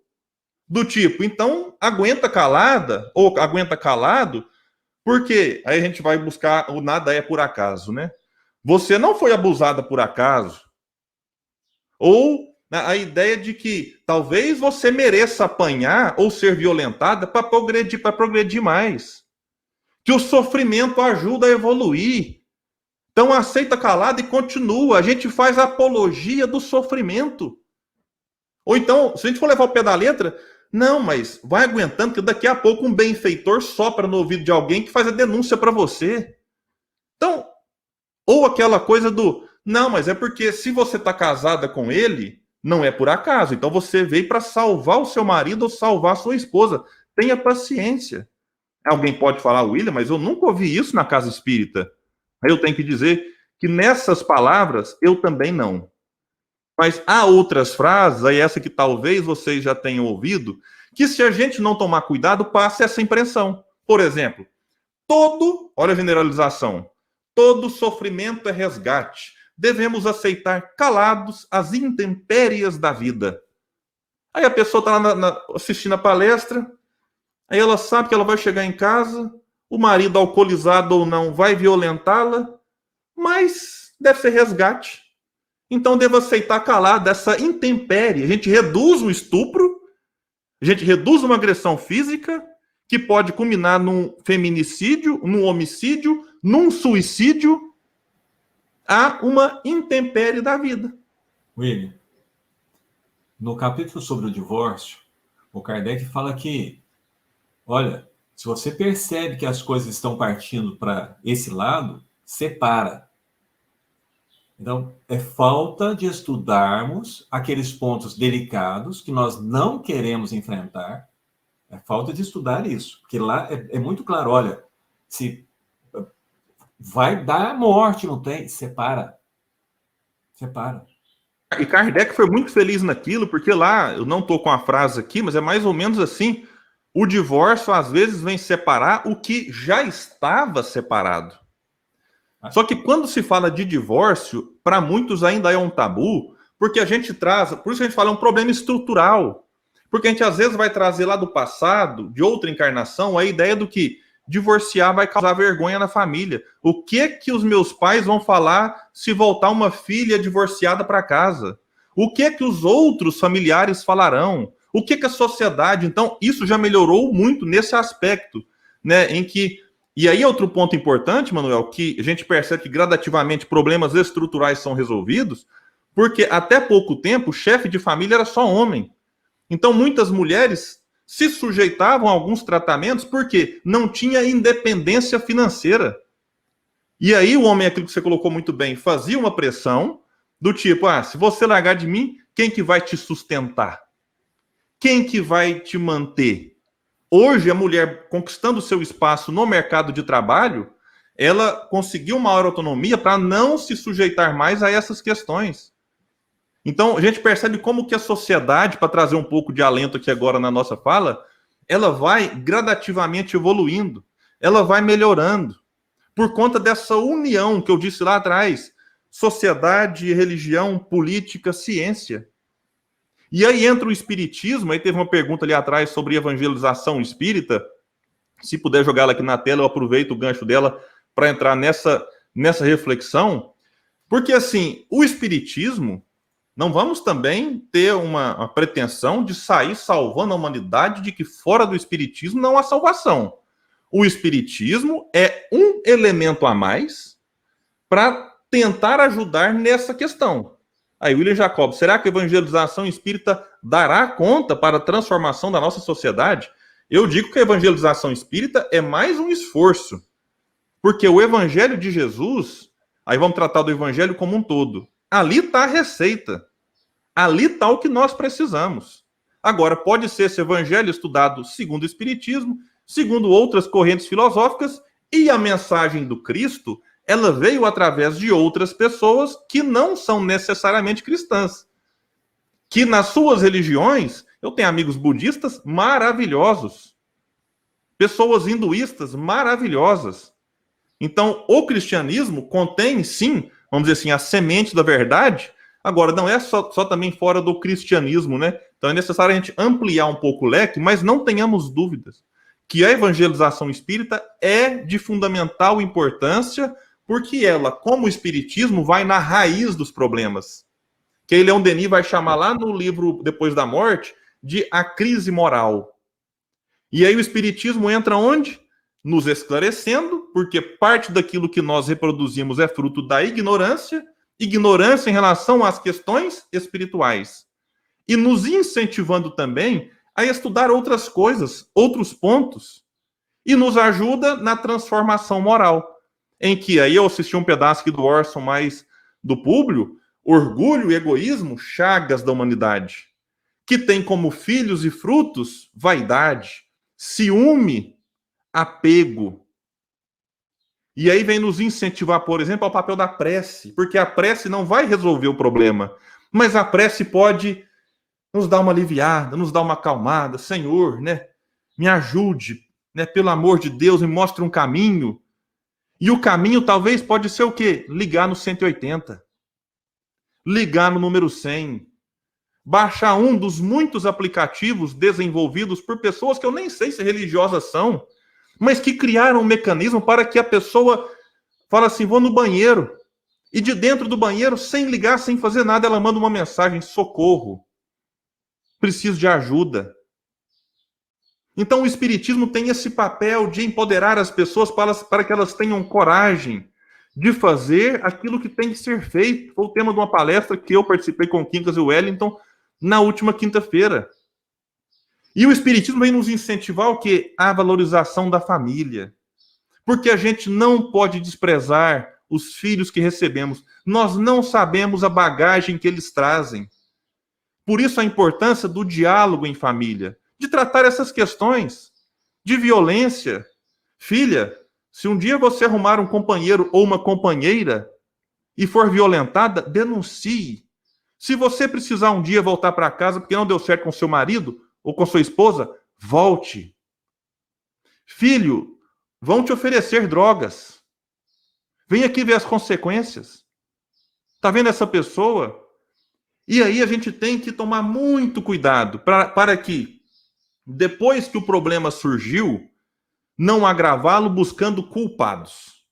Do tipo, então aguenta calada, ou aguenta calado, Por quê? Aí a gente vai buscar o nada é por acaso, né? Você não foi abusada por acaso. Ou a ideia de que talvez você mereça apanhar ou ser violentada para progredir mais. Que o sofrimento ajuda a evoluir. Então aceita calado e continua. A gente faz apologia do sofrimento. Ou então, se a gente for levar o pé da letra, não, mas vai aguentando que daqui a pouco um benfeitor sopra no ouvido de alguém que faz a denúncia para você. Então, ou aquela coisa do, não, mas é porque se você está casada com ele, não é por acaso. Então você veio para salvar o seu marido ou salvar a sua esposa. Tenha paciência. Alguém pode falar, William, mas eu nunca ouvi isso na casa espírita. Aí eu tenho que dizer que nessas palavras eu também não. Mas há outras frases, aí essa que talvez vocês já tenham ouvido, que se a gente não tomar cuidado, passa essa impressão. Por exemplo, olha a generalização, todo sofrimento é resgate. Devemos aceitar calados as intempéries da vida. Aí a pessoa está lá assistindo a palestra, aí ela sabe que ela vai chegar em casa, o marido, alcoolizado ou não, vai violentá-la, mas deve ser resgate. Então devo aceitar calado essa intempérie. A gente reduz um estupro, a gente reduz uma agressão física, que pode culminar num feminicídio, num homicídio, num suicídio, a uma intempérie da vida. William, no capítulo sobre o divórcio, o Kardec fala que, olha, se você percebe que as coisas estão partindo para esse lado, separa. Então, é falta de estudarmos aqueles pontos delicados que nós não queremos enfrentar. É falta de estudar isso. Porque lá é muito claro, olha, se vai dar morte, não tem? Separa. Separa. E Kardec foi muito feliz naquilo, porque lá, eu não estou com a frase aqui, mas é mais ou menos assim, o divórcio às vezes vem separar o que já estava separado. Só que quando se fala de divórcio, para muitos ainda é um tabu, porque a gente traz, por isso a gente fala, é um problema estrutural. Porque a gente às vezes vai trazer lá do passado, de outra encarnação, a ideia do que divorciar vai causar vergonha na família. O que os meus pais vão falar se voltar uma filha divorciada para casa? O que os outros familiares falarão? O que a sociedade... Então, isso já melhorou muito nesse aspecto, né, em que... E aí, outro ponto importante, Manuel, que a gente percebe que gradativamente problemas estruturais são resolvidos, porque até pouco tempo o chefe de família era só homem. Então, muitas mulheres se sujeitavam a alguns tratamentos porque não tinha independência financeira. E aí o homem, aquilo que você colocou muito bem, fazia uma pressão do tipo, se você largar de mim, quem que vai te sustentar? Quem que vai te manter? Hoje, a mulher, conquistando o seu espaço no mercado de trabalho, ela conseguiu maior autonomia para não se sujeitar mais a essas questões. Então, a gente percebe como que a sociedade, para trazer um pouco de alento aqui agora na nossa fala, ela vai gradativamente evoluindo, ela vai melhorando, por conta dessa união que eu disse lá atrás, sociedade, religião, política, ciência. E aí entra o espiritismo, aí teve uma pergunta ali atrás sobre evangelização espírita, se puder jogar ela aqui na tela, eu aproveito o gancho dela para entrar nessa reflexão, porque assim, o espiritismo, não vamos também ter uma pretensão de sair salvando a humanidade, de que fora do espiritismo não há salvação. O espiritismo é um elemento a mais para tentar ajudar nessa questão. Aí, William Jacob, será que a evangelização espírita dará conta para a transformação da nossa sociedade? Eu digo que a evangelização espírita é mais um esforço, porque o evangelho de Jesus, aí vamos tratar do evangelho como um todo, ali está a receita, ali está o que nós precisamos. Agora, pode ser esse evangelho estudado segundo o espiritismo, segundo outras correntes filosóficas, e a mensagem do Cristo, ela veio através de outras pessoas que não são necessariamente cristãs. Que nas suas religiões, eu tenho amigos budistas maravilhosos, pessoas hinduístas maravilhosas. Então, o cristianismo contém, sim, vamos dizer assim, a semente da verdade. Agora, não é só também fora do cristianismo, né? Então é necessário a gente ampliar um pouco o leque, mas não tenhamos dúvidas que a evangelização espírita é de fundamental importância, porque ela, como o espiritismo, vai na raiz dos problemas. Que aí Leon Denis vai chamar lá no livro Depois da Morte de a crise moral. E aí o espiritismo entra onde? Nos esclarecendo, porque parte daquilo que nós reproduzimos é fruto da ignorância em relação às questões espirituais. E nos incentivando também a estudar outras coisas, outros pontos. E nos ajuda na transformação moral. Em que aí eu assisti um pedaço aqui do Orson, mais do Públio, orgulho e egoísmo, chagas da humanidade, que tem como filhos e frutos vaidade, ciúme, apego. E aí vem nos incentivar, por exemplo, ao papel da prece, porque a prece não vai resolver o problema, mas a prece pode nos dar uma aliviada, nos dar uma acalmada. Senhor, né, me ajude, né, pelo amor de Deus, me mostre um caminho. E o caminho talvez pode ser o quê? Ligar no 180. Ligar no número 100. Baixar um dos muitos aplicativos desenvolvidos por pessoas que eu nem sei se religiosas são, mas que criaram um mecanismo para que a pessoa fala assim, vou no banheiro. E de dentro do banheiro, sem ligar, sem fazer nada, ela manda uma mensagem, socorro. Preciso de ajuda. Então o espiritismo tem esse papel de empoderar as pessoas para que elas tenham coragem de fazer aquilo que tem que ser feito. Foi o tema de uma palestra que eu participei com o Quincas e o Wellington na última quinta-feira. E o espiritismo vem nos incentivar o quê? A valorização da família. Porque a gente não pode desprezar os filhos que recebemos. Nós não sabemos a bagagem que eles trazem. Por isso a importância do diálogo em família, de tratar essas questões de violência. Filha, se um dia você arrumar um companheiro ou uma companheira e for violentada, denuncie. Se você precisar um dia voltar para casa porque não deu certo com seu marido ou com sua esposa, volte. Filho, vão te oferecer drogas. Vem aqui ver as consequências. Está vendo essa pessoa? E aí a gente tem que tomar muito cuidado para que, depois que o problema surgiu, não agravá-lo buscando culpados.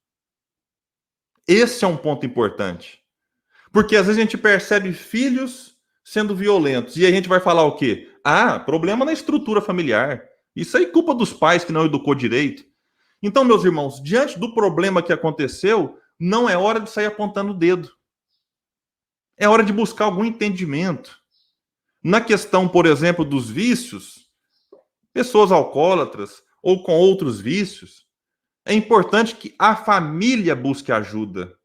Esse é um ponto importante. Porque às vezes a gente percebe filhos sendo violentos. E a gente vai falar o quê? Ah, problema na estrutura familiar. Isso aí é culpa dos pais que não educou direito. Então, meus irmãos, diante do problema que aconteceu, não é hora de sair apontando o dedo. É hora de buscar algum entendimento. Na questão, por exemplo, dos vícios, pessoas alcoólatras ou com outros vícios, é importante que a família busque ajuda.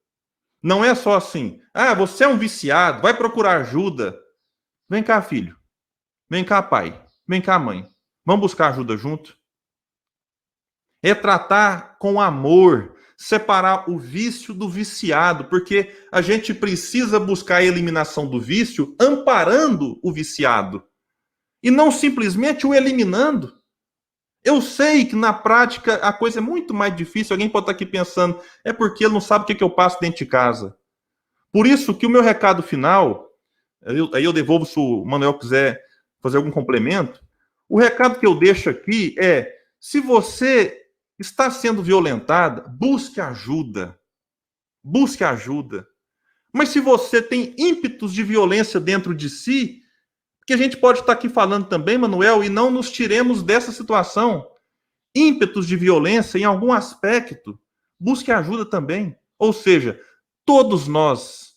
Não é só assim, ah, você é um viciado, vai procurar ajuda. Vem cá, filho. Vem cá, pai. Vem cá, mãe. Vamos buscar ajuda junto? É tratar com amor, separar o vício do viciado, porque a gente precisa buscar a eliminação do vício amparando o viciado e não simplesmente o eliminando. Eu sei que na prática a coisa é muito mais difícil. Alguém pode estar aqui pensando, é porque ele não sabe o que eu passo dentro de casa. Por isso que o meu recado final, aí eu devolvo se o Manuel quiser fazer algum complemento, o recado que eu deixo aqui é, se você está sendo violentada, busque ajuda. Busque ajuda. Mas se você tem ímpetos de violência dentro de si, que a gente pode estar aqui falando também, Manuel, e não nos tiremos dessa situação. Ímpetos de violência em algum aspecto, busque ajuda também. Ou seja, todos nós,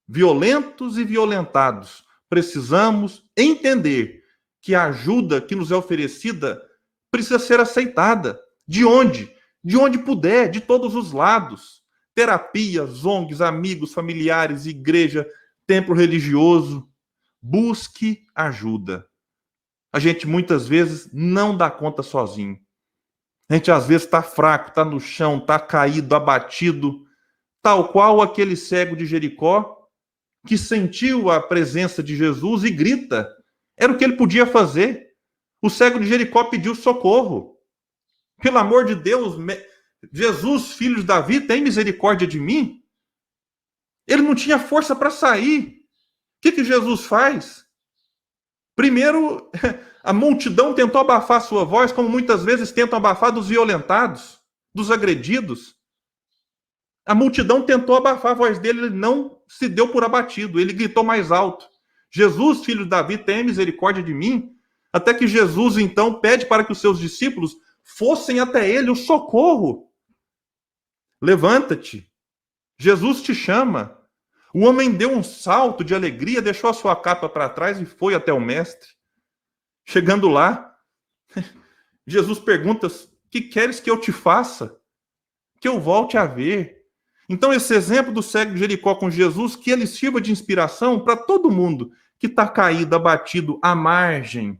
violentos e violentados, precisamos entender que a ajuda que nos é oferecida precisa ser aceitada. De onde? De onde puder, de todos os lados. Terapias, ONGs, amigos, familiares, igreja, templo religioso. Busque ajuda. A gente muitas vezes não dá conta sozinho. A gente às vezes está fraco, está no chão, está caído, abatido, tal qual aquele cego de Jericó que sentiu a presença de Jesus e grita. Era o que ele podia fazer. O cego de Jericó pediu socorro. Pelo amor de Deus, Jesus, filho de Davi, tem misericórdia de mim? Ele não tinha força para sair. O que Jesus faz? Primeiro, a multidão tentou abafar sua voz, como muitas vezes tentam abafar dos violentados, dos agredidos. A multidão tentou abafar a voz dele, ele não se deu por abatido, ele gritou mais alto. Jesus, filho de Davi, tem misericórdia de mim? Até que Jesus, então, pede para que os seus discípulos fossem até ele o socorro. Levanta-te, Jesus te chama. O homem deu um salto de alegria, deixou a sua capa para trás e foi até o mestre. Chegando lá, Jesus pergunta: que queres que eu te faça? Que eu volte a ver. Então, esse exemplo do cego de Jericó com Jesus, que ele sirva de inspiração para todo mundo que está caído, abatido, à margem,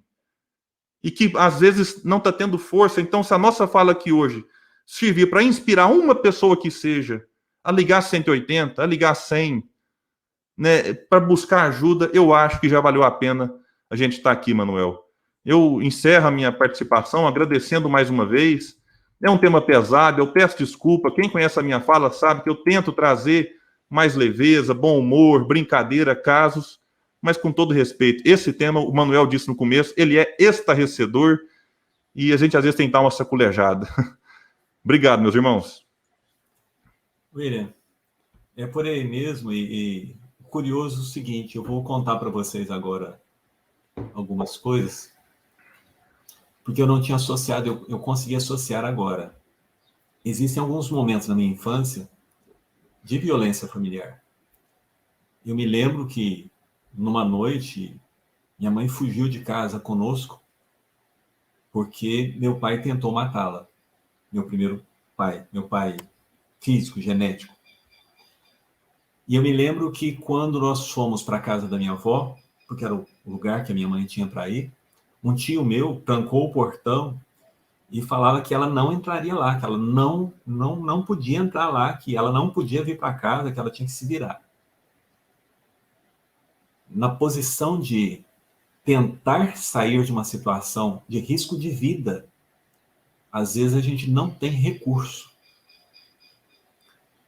e que às vezes não está tendo força. Então, se a nossa fala aqui hoje servir para inspirar uma pessoa que seja a ligar 180, a ligar 100, né, para buscar ajuda, eu acho que já valeu a pena a gente estar aqui, Manuel. Eu encerro a minha participação agradecendo mais uma vez. É um tema pesado, eu peço desculpa. Quem conhece a minha fala sabe que eu tento trazer mais leveza, bom humor, brincadeira, casos, mas com todo respeito. Esse tema, o Manuel disse no começo, ele é estarrecedor e a gente às vezes tem que dar uma saculejada. Obrigado, meus irmãos. William, é por aí mesmo, e curioso o seguinte, eu vou contar para vocês agora algumas coisas, porque eu não tinha associado, eu consegui associar agora. Existem alguns momentos na minha infância de violência familiar. Eu me lembro que, numa noite, minha mãe fugiu de casa conosco porque meu pai tentou matá-la. Meu primeiro pai, meu pai físico, genético. E eu me lembro que quando nós fomos para a casa da minha avó, porque era o lugar que a minha mãe tinha para ir, um tio meu trancou o portão e falava que ela não entraria lá, que ela não podia entrar lá, que ela não podia vir para casa, que ela tinha que se virar. Na posição de tentar sair de uma situação de risco de vida, às vezes a gente não tem recurso.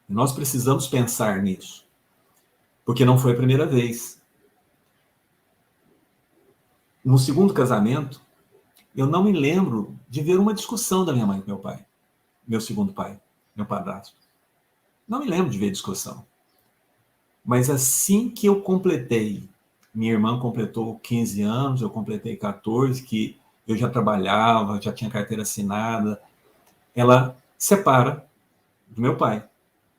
E nós precisamos pensar nisso, porque não foi a primeira vez. No segundo casamento, eu não me lembro de ver uma discussão da minha mãe com meu pai, meu segundo pai, meu padrasto. Não me lembro de ver discussão. Mas assim que eu completei, minha irmã completou 15 anos, eu completei 14, que eu já trabalhava, já tinha carteira assinada, ela separa do meu pai.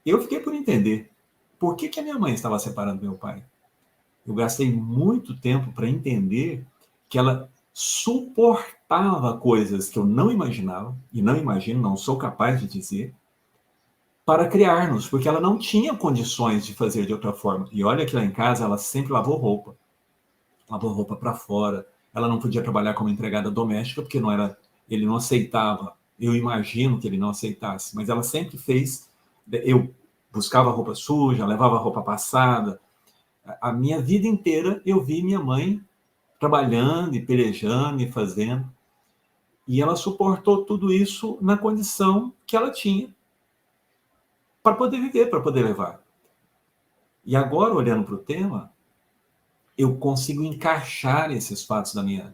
Eu fiquei por entender por que a minha mãe estava separando do meu pai. Eu gastei muito tempo para entender que ela suportava coisas que eu não imaginava, e não imagino, não sou capaz de dizer, para criar-nos, porque ela não tinha condições de fazer de outra forma. E olha que lá em casa ela sempre lavou roupa para fora, ela não podia trabalhar como empregada doméstica, porque não era, ele não aceitava, eu imagino que ele não aceitasse, mas ela sempre fez, eu buscava roupa suja, levava roupa passada, a minha vida inteira eu vi minha mãe trabalhando e pelejando e fazendo, e ela suportou tudo isso na condição que ela tinha para poder viver, para poder levar. E agora, olhando para o tema, eu consigo encaixar esses fatos da minha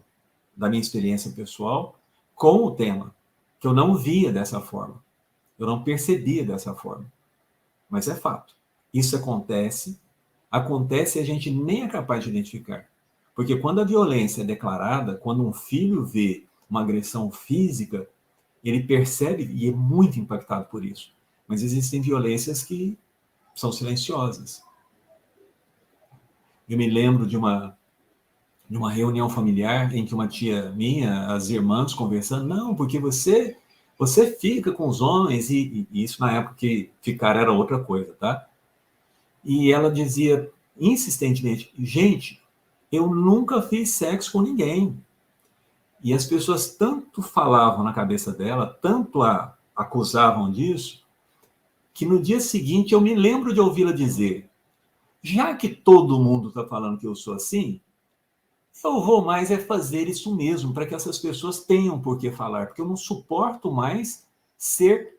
experiência pessoal com o tema, que eu não via dessa forma, eu não percebia dessa forma, mas é fato. Isso acontece e a gente nem é capaz de identificar. Porque quando a violência é declarada, quando um filho vê uma agressão física, ele percebe e é muito impactado por isso. Mas existem violências que são silenciosas. Eu me lembro de uma reunião familiar em que uma tia minha, as irmãs conversando, não, porque você fica com os homens, e isso na época que ficar era outra coisa, tá? E ela dizia insistentemente, gente, eu nunca fiz sexo com ninguém. E as pessoas tanto falavam na cabeça dela, tanto a acusavam disso, que no dia seguinte eu me lembro de ouvi-la dizer, já que todo mundo está falando que eu sou assim, eu vou mais é fazer isso mesmo, para que essas pessoas tenham por que falar, porque eu não suporto mais ser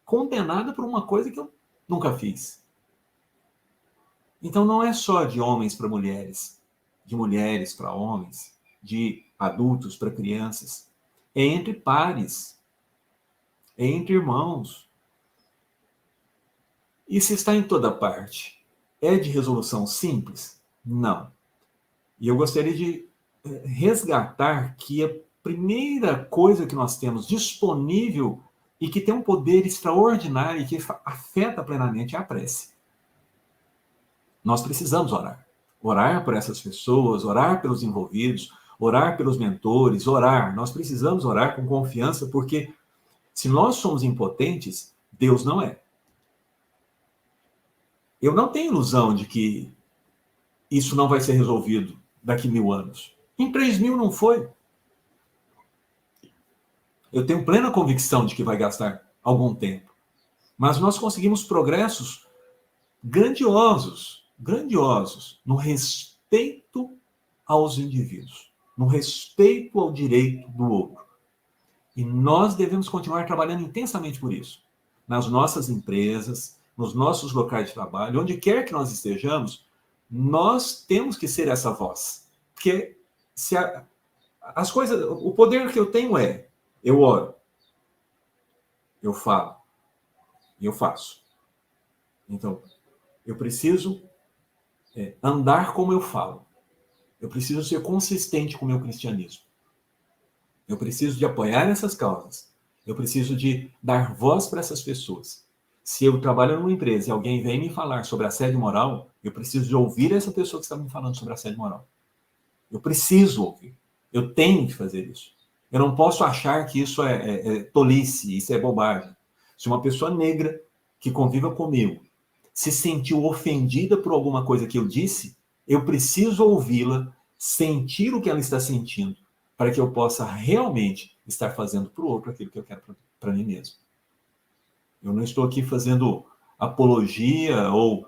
condenada por uma coisa que eu nunca fiz. Então não é só de homens para mulheres, de mulheres para homens, de adultos para crianças, é entre pares, é entre irmãos. E se está em toda parte, é de resolução simples? Não. E eu gostaria de resgatar que a primeira coisa que nós temos disponível e que tem um poder extraordinário e que afeta plenamente é a prece. Nós precisamos orar. Orar por essas pessoas, orar pelos envolvidos, orar pelos mentores, orar. Nós precisamos orar com confiança, porque se nós somos impotentes, Deus não é. Eu não tenho ilusão de que isso não vai ser resolvido daqui 1000 anos. Em 3000 não foi. Eu tenho plena convicção de que vai gastar algum tempo. Mas nós conseguimos progressos grandiosos no respeito aos indivíduos, no respeito ao direito do outro. E nós devemos continuar trabalhando intensamente por isso. Nas nossas empresas, nos nossos locais de trabalho, onde quer que nós estejamos, nós temos que ser essa voz. Porque se as coisas, o poder que eu tenho é, eu oro, eu falo e eu faço. Então, eu preciso andar como eu falo. Eu preciso ser consistente com o meu cristianismo. Eu preciso de apoiar essas causas. Eu preciso de dar voz para essas pessoas. Se eu trabalho numa empresa e alguém vem me falar sobre assédio moral, eu preciso de ouvir essa pessoa que está me falando sobre assédio moral. Eu preciso ouvir. Eu tenho que fazer isso. Eu não posso achar que isso é tolice, isso é bobagem. Se uma pessoa negra que conviva comigo se sentiu ofendida por alguma coisa que eu disse, eu preciso ouvi-la, sentir o que ela está sentindo, para que eu possa realmente estar fazendo para o outro aquilo que eu quero para mim mesmo. Eu não estou aqui fazendo apologia ou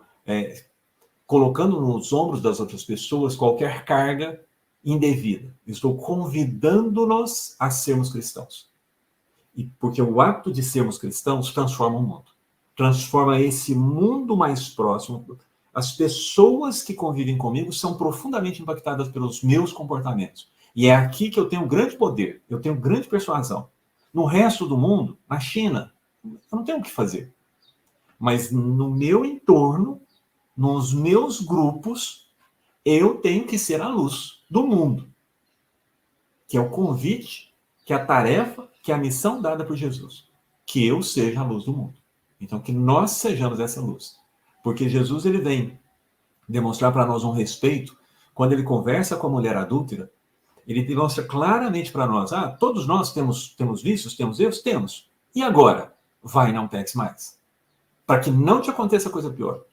colocando nos ombros das outras pessoas qualquer carga indevida. Eu estou convidando-nos a sermos cristãos. E porque o ato de sermos cristãos transforma o mundo. Transforma esse mundo mais próximo. As pessoas que convivem comigo são profundamente impactadas pelos meus comportamentos. E é aqui que eu tenho grande poder, eu tenho grande persuasão. No resto do mundo, na China, eu não tenho o que fazer. Mas no meu entorno, nos meus grupos, eu tenho que ser a luz do mundo. Que é o convite, que é a tarefa, que é a missão dada por Jesus. Que eu seja a luz do mundo. Então, que nós sejamos essa luz. Porque Jesus, ele vem demonstrar para nós um respeito. Quando ele conversa com a mulher adúltera, ele demonstra claramente para nós, todos nós temos vícios, temos erros? Temos. E agora? Vai, não peques mais. Para que não te aconteça coisa pior.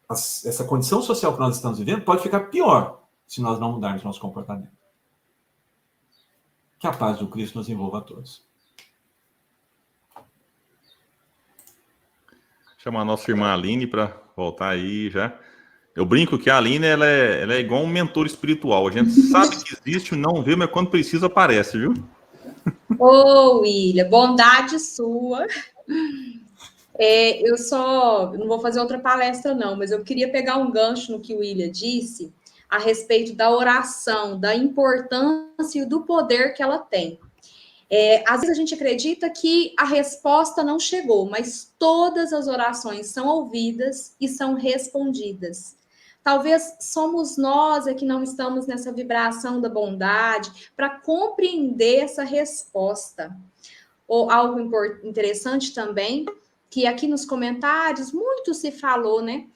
Essa condição social que nós estamos vivendo pode ficar pior se nós não mudarmos nosso comportamento. Que a paz do Cristo nos envolva a todos. Chamar a nossa irmã Aline para voltar aí já. Eu brinco que a Aline ela é igual um mentor espiritual. A gente sabe que existe, não vê, mas quando precisa aparece, viu? Ô, William, bondade sua. Eu não vou fazer outra palestra, não, mas eu queria pegar um gancho no que o William disse a respeito da oração, da importância e do poder que ela tem. Às vezes a gente acredita que a resposta não chegou, mas todas as orações são ouvidas e são respondidas. Talvez somos nós que não estamos nessa vibração da bondade para compreender essa resposta. Ou algo interessante também, que aqui nos comentários muito se falou, né?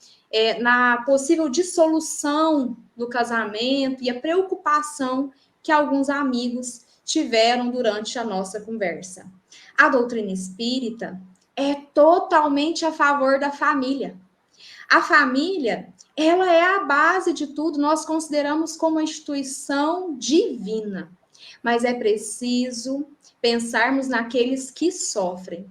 Na possível dissolução do casamento e a preocupação que alguns amigos tiveram durante a nossa conversa. A doutrina espírita é totalmente a favor da família. A família, ela é a base de tudo, nós consideramos como uma instituição divina, mas é preciso pensarmos naqueles que sofrem.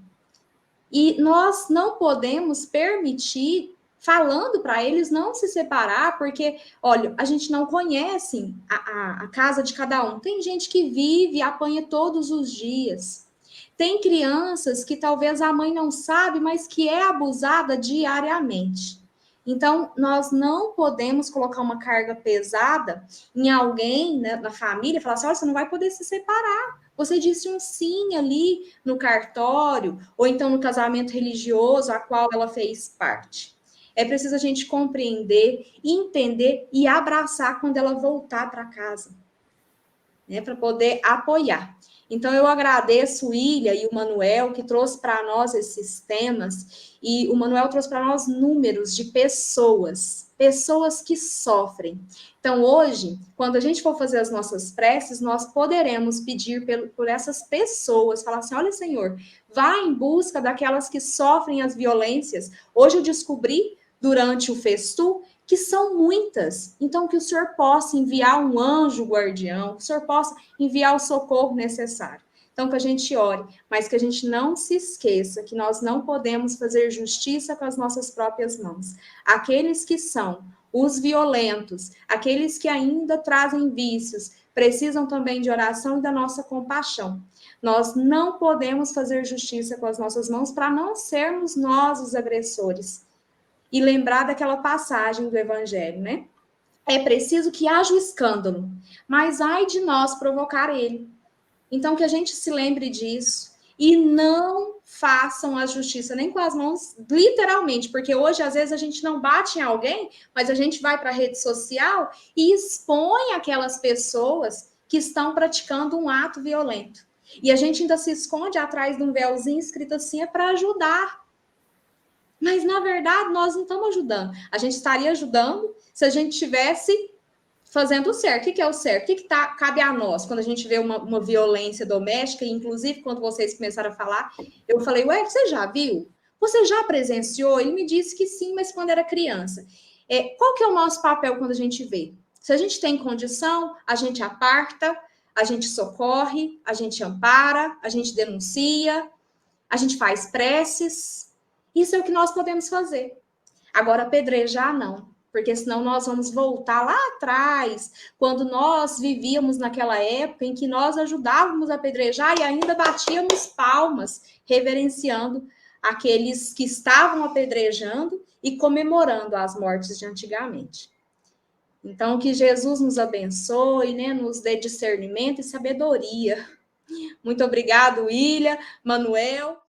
E nós não podemos permitir, falando para eles não se separar, porque, olha, a gente não conhece a casa de cada um. Tem gente que vive e apanha todos os dias. Tem crianças que talvez a mãe não sabe, mas que é abusada diariamente. Então, nós não podemos colocar uma carga pesada em alguém, né, na família, e falar assim, olha, você não vai poder se separar. Você disse um sim ali no cartório, ou então no casamento religioso, a qual ela fez parte. É preciso a gente compreender, entender e abraçar quando ela voltar para casa, né, para poder apoiar. Então, eu agradeço o Ilha e o Manuel, que trouxe para nós esses temas, e o Manuel trouxe para nós números de pessoas que sofrem. Então, hoje, quando a gente for fazer as nossas preces, nós poderemos pedir por essas pessoas, falar assim, olha, Senhor, vá em busca daquelas que sofrem as violências. Hoje eu descobri, durante o festu, que são muitas. Então, que o Senhor possa enviar um anjo guardião, que o Senhor possa enviar o socorro necessário. Então, que a gente ore, mas que a gente não se esqueça que nós não podemos fazer justiça com as nossas próprias mãos. Aqueles que são os violentos, aqueles que ainda trazem vícios, precisam também de oração e da nossa compaixão. Nós não podemos fazer justiça com as nossas mãos para não sermos nós os agressores. E lembrar daquela passagem do Evangelho, né? É preciso que haja o escândalo, mas ai de nós provocar ele. Então, que a gente se lembre disso e não façam a justiça nem com as mãos, literalmente, porque hoje, às vezes, a gente não bate em alguém, mas a gente vai para a rede social e expõe aquelas pessoas que estão praticando um ato violento. E a gente ainda se esconde atrás de um véuzinho escrito assim, é para ajudar. Mas, na verdade, nós não estamos ajudando. A gente estaria ajudando se a gente estivesse fazendo o certo. O que é o certo? O que cabe a nós quando a gente vê uma violência doméstica? E, inclusive, quando vocês começaram a falar, eu falei, ué, você já viu? Você já presenciou? Ele me disse que sim, mas quando era criança. Qual que é o nosso papel quando a gente vê? Se a gente tem condição, a gente aparta, a gente socorre, a gente ampara, a gente denuncia, a gente faz preces. Isso é o que nós podemos fazer. Agora, apedrejar, não. Porque senão nós vamos voltar lá atrás, quando nós vivíamos naquela época em que nós ajudávamos a apedrejar e ainda batíamos palmas, reverenciando aqueles que estavam apedrejando e comemorando as mortes de antigamente. Então, que Jesus nos abençoe, né, nos dê discernimento e sabedoria. Muito obrigado, Ilha, Manuel.